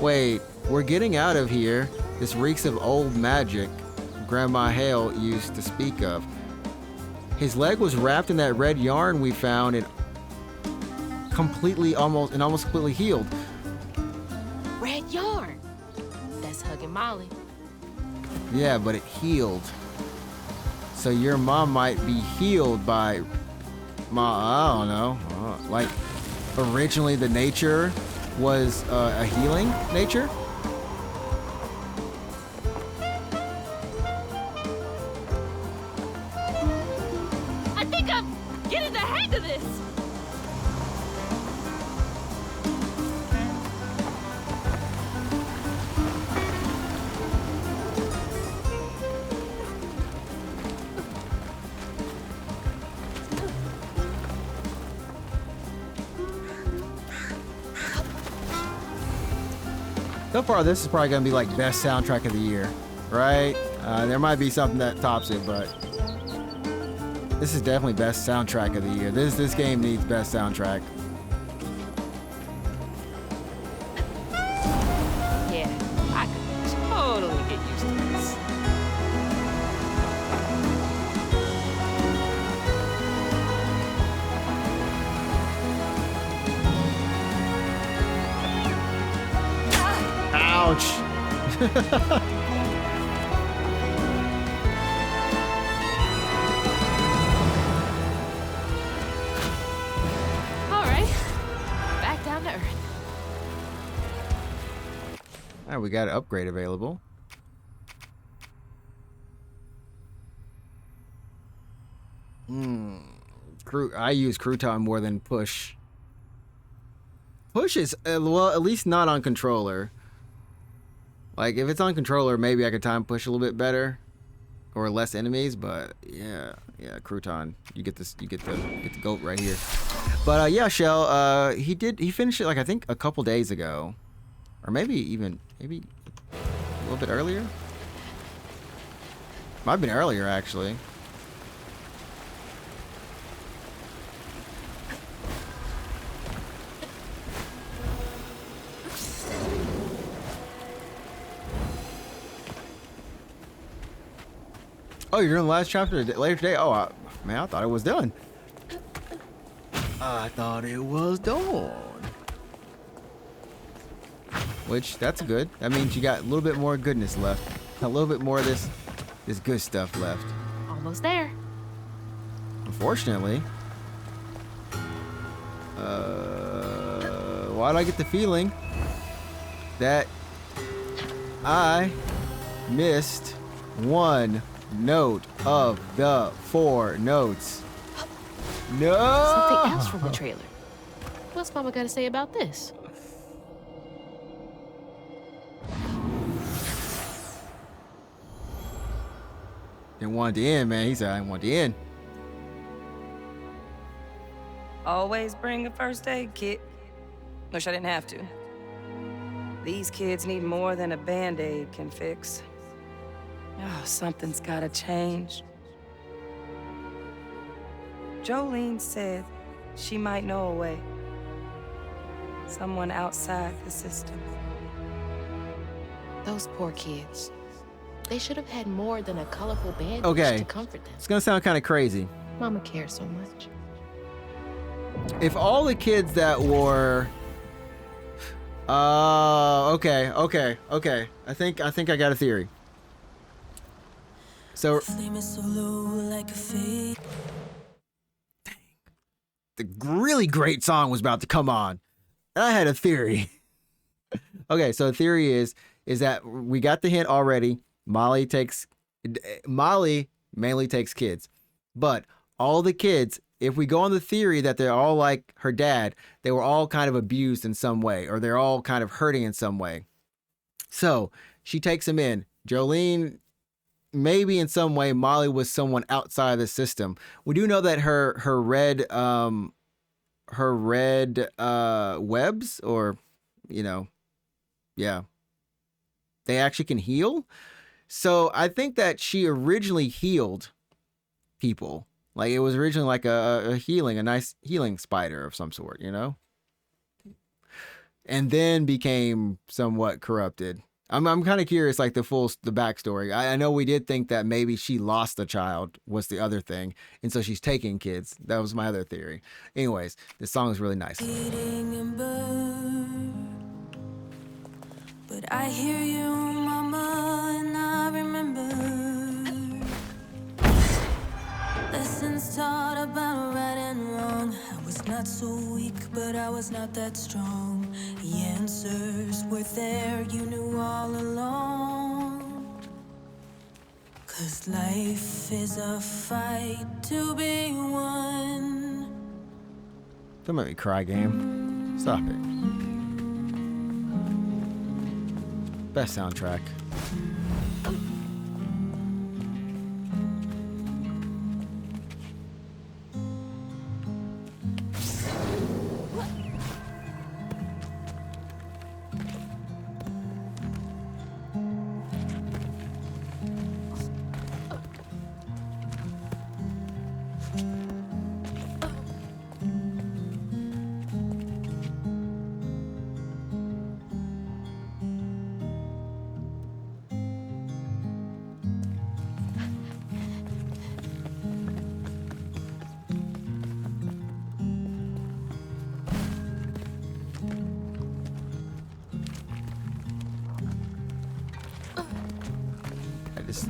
Wait, we're getting out of here. This reeks of old magic Grandma Hale used to speak of. His leg was wrapped in that red yarn we found and almost completely healed. Red yarn. That's hugging Molly. Yeah, but it healed. So your mom might be healed by I don't know. Like originally the nature was a healing nature. So far, this is probably going to be like best soundtrack of the year, right? There might be something that tops it, but this is definitely best soundtrack of the year. This game needs best soundtrack. Yeah, I could totally get used to this. Ouch. All right, back down to earth. All right, we got an upgrade available. I use crouton more than push. Push is, well, at least not on controller. Like, if it's on controller, maybe I could time push a little bit better. Or less enemies, but yeah, crouton. You get the goat right here. But yeah, Shell, he finished it like I think a couple days ago. Or maybe a little bit earlier. Might have been earlier actually. Oh, you're in the last chapter later today? Oh, man, I thought it was done. I thought it was done. Which, that's good. That means you got a little bit more goodness left. A little bit more of this good stuff left. Almost there. Unfortunately. Why do I get the feeling that I missed one note of the 4 notes? No! Something else from the trailer. What's Mama got to say about this? Didn't want the end, man. He said, I didn't want the end. Always bring a first aid kit. Wish I didn't have to. These kids need more than a Band-Aid can fix. Oh, something's gotta change. Jolene said she might know a way. Someone outside the system. Those poor kids. They should have had more than a colorful bandage Okay. to comfort them. It's gonna sound kind of crazy. Mama cares so much. If all the kids that were... okay. I think I got a theory. So... The really great song was about to come on. And I had a theory. Okay, so the theory is that we got the hint already. Molly mainly takes kids. But all the kids, if we go on the theory that they're all like her dad, they were all kind of abused in some way, or they're all kind of hurting in some way. So she takes them in. Jolene, maybe in some way, Molly was someone outside of the system. We do know that her red webs, or, you know, yeah, they actually can heal. So I think that she originally healed people. Like, it was originally like a nice healing spider of some sort, you know? And then became somewhat corrupted. I'm kind of curious, like, the backstory. I know we did think that maybe she lost a child was the other thing. And so she's taking kids. That was my other theory. Anyways, this song is really nice. But I hear you, mama, and I remember lessons taught about right and wrong. I was not so weak, but I was not that strong. The answers were there, you knew all along. 'Cause life is a fight to be won. Don't make me cry, game. Stop it. Best soundtrack.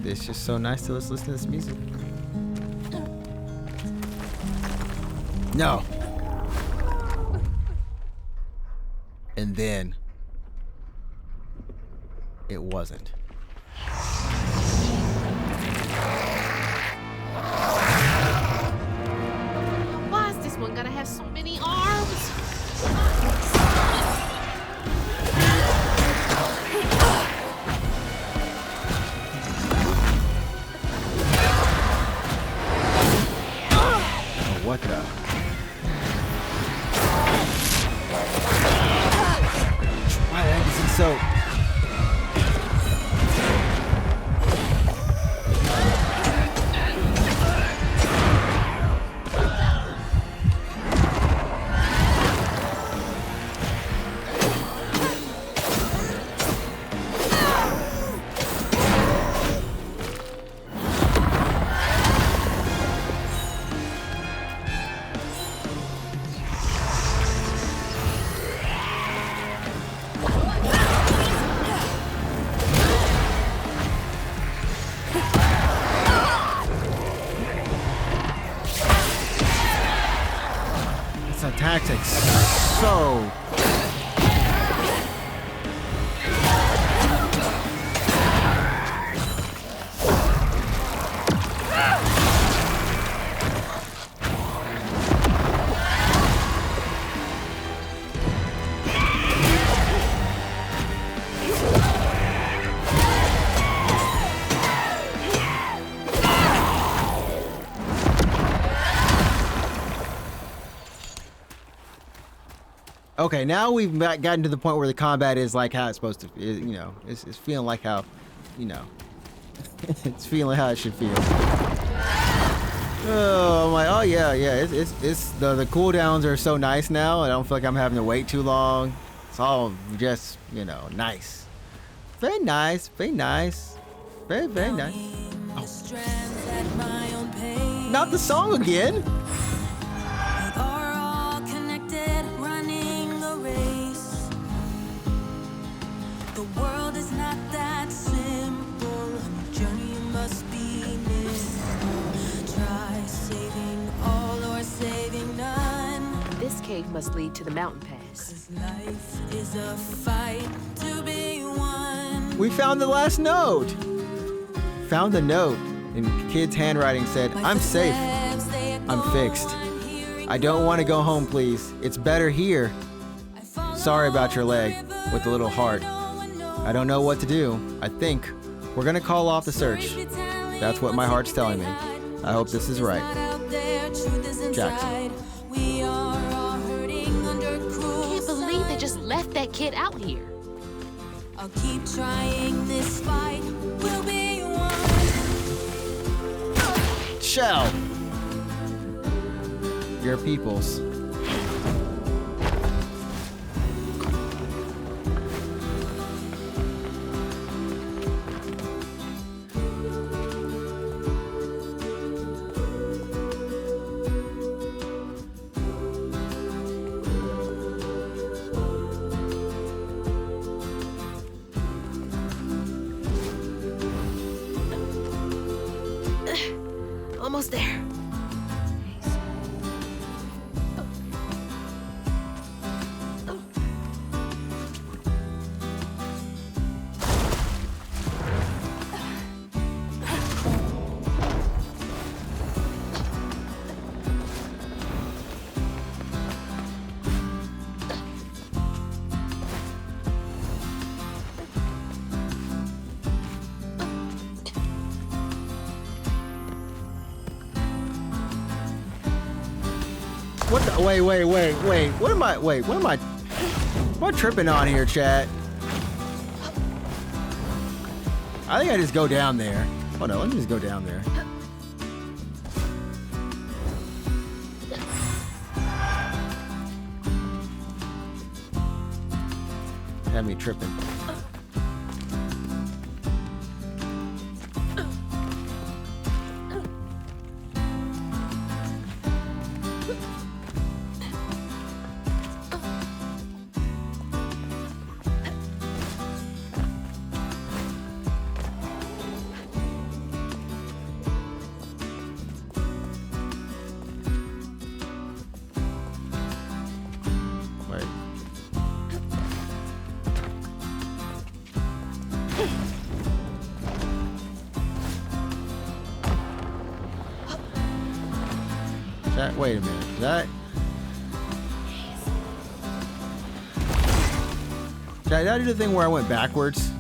It's just so nice to listen to this music. No. And then it wasn't. Why is this one gotta have so many arms? What the? Why is he so? so... Okay, now we've gotten to the point where the combat is like how it's supposed to, you know, it's feeling like how, you know, it's feeling how it should feel. Oh, I'm like, oh yeah, it's the cooldowns are so nice now. I don't feel like I'm having to wait too long. It's all just, you know, nice. Very nice, very nice. Very, very nice. Oh. Not the song again. This cave must lead to the mountain pass. 'Cause life is a fight to be won. We found the last note. Found the note, and kid's handwriting said, "I'm safe. I'm fixed. I don't want to go home, please. It's better here. Sorry about your leg," with a little heart. "I don't know what to do. I think we're gonna call off the search. That's what my heart's telling me. I hope this is right. Jackson." Can't believe they just left that kid out here. I'll keep trying, this fight will be won. Shell. Your peoples. Almost there. What the, wait. What am I tripping on here, chat? I think I just go down there. Oh no, let me just go down there. Had me tripping. Wait a minute. Did I do the thing where I went backwards?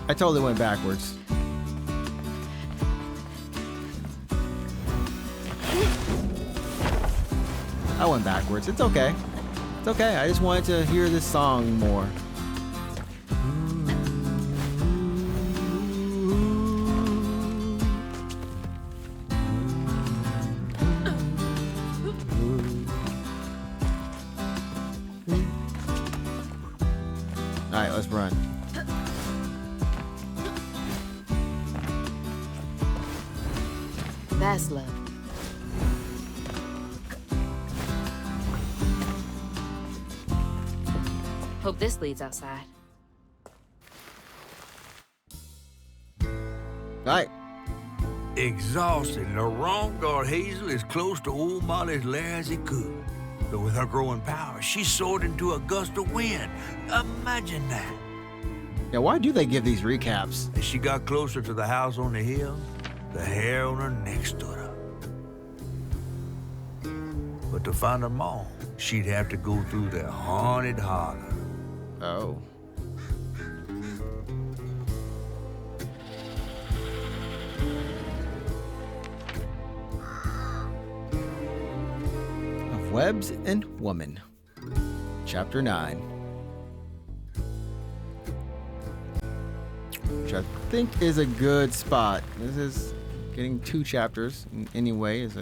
I totally went backwards. I went backwards. It's okay. It's okay. I just wanted to hear this song more. Alright, let's run. That's love. Hope this leads outside. Alright. Exhausted, LaRon got Hazel as close to old Molly's lair as he could. But with her growing power, she soared into a gust of wind. Imagine that. Yeah, why do they give these recaps? As she got closer to the house on the hill, the hair on her neck stood up. But to find her mom, she'd have to go through the haunted holler. Oh. Of Webs and Woman. Chapter 9. Which I think is a good spot. This is getting 2 chapters anyway is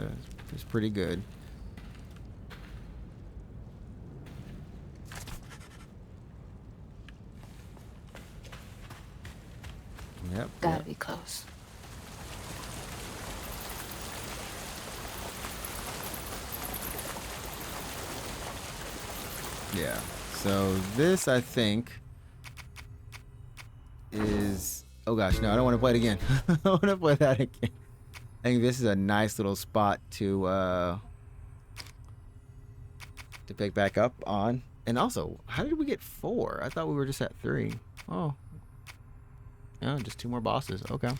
pretty good. Yep. Gotta be close. Yeah. So this, I think, is... Oh gosh, no, I don't want to play it again. I don't want to play that again. I think this is a nice little spot to pick back up on. And also, how did we get 4? I thought we were just at 3. Oh. Yeah, just 2 more bosses. Okay.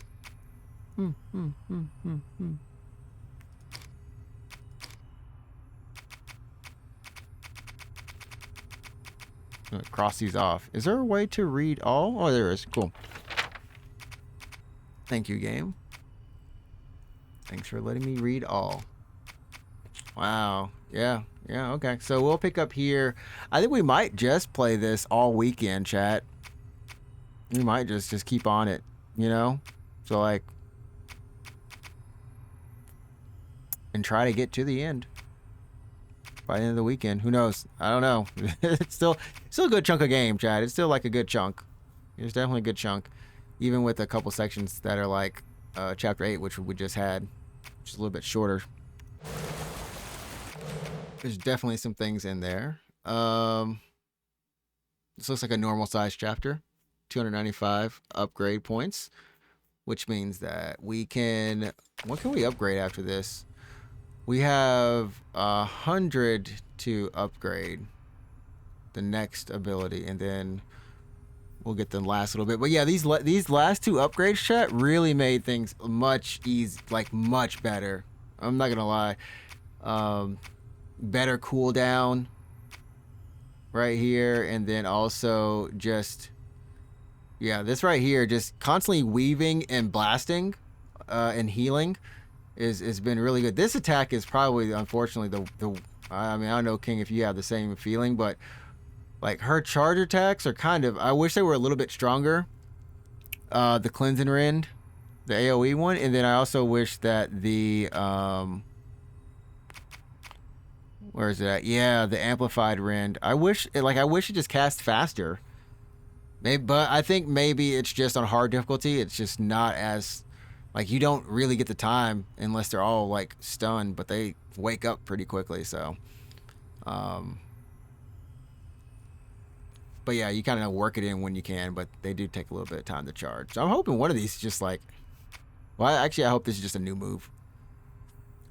Cross these off. Is there a way to read all? Oh, there is. Cool. Thank you, game. Thanks for letting me read all. Wow. Yeah. Yeah, okay. So we'll pick up here. I think we might just play this all weekend, chat. We might just keep on it, you know? So, like... And try to get to the end. By the end of the weekend. Who knows? I don't know. It's still a good chunk of game, chat. It's still like a good chunk. It's definitely a good chunk. Even with a couple sections that are like Chapter 8, which we just had. Which is a little bit shorter. There's definitely some things in there. This looks like a normal size chapter. 295 upgrade points. Which means that we can... What can we upgrade after this? We have 100 to upgrade the next ability, and then we'll get the last little bit. But yeah, these last 2 upgrades, chat, really made things much much better. I'm not gonna lie. Better cooldown right here, and then also just this right here, just constantly weaving and blasting and healing. Is been really good. This attack is probably, unfortunately, the I mean, I don't know, King, if you have the same feeling, but like her charge attacks are kind of, I wish they were a little bit stronger. The Cleansing Rend, the AoE one, and then I also wish that the where is it at? Yeah, the Amplified Rend. I wish it just cast faster. Maybe, but I think maybe it's just on hard difficulty. It's just not as... Like, you don't really get the time unless they're all, like, stunned, but they wake up pretty quickly, so. But yeah, you kind of work it in when you can, but they do take a little bit of time to charge. So I'm hoping one of these is just like... Well, actually, I hope this is just a new move.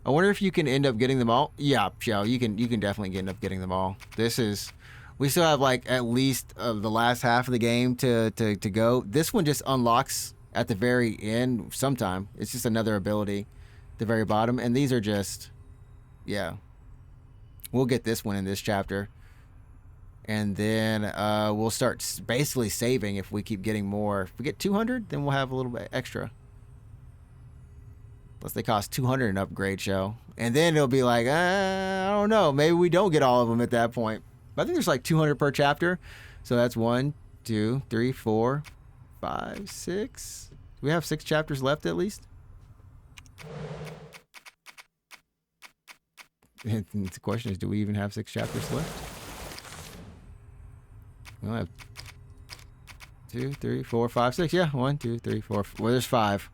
I wonder if you can end up getting them all. Yeah, Shell, you can definitely end up getting them all. This is... We still have, like, at least the last half of the game to go. This one just unlocks... at the very end sometime. It's just another ability at the very bottom, and these are just we'll get this one in this chapter, and then we'll start basically saving if we keep getting more. If we get 200, then we'll have a little bit extra, plus they cost 200 an upgrade, show, and then it'll be like I don't know, maybe we don't get all of them at that point, but I think there's like 200 per chapter, so that's 1 2 3 4 5, 6. Do we have 6 chapters left at least? And the question is, do we even have 6 chapters left? We only have 2, 3, 4, 5, 6. Yeah, 1, 2, 3, 4. Well, there's 5.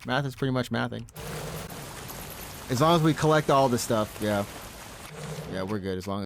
Math is pretty much mathing. As long as we collect all the stuff, yeah, we're good. As long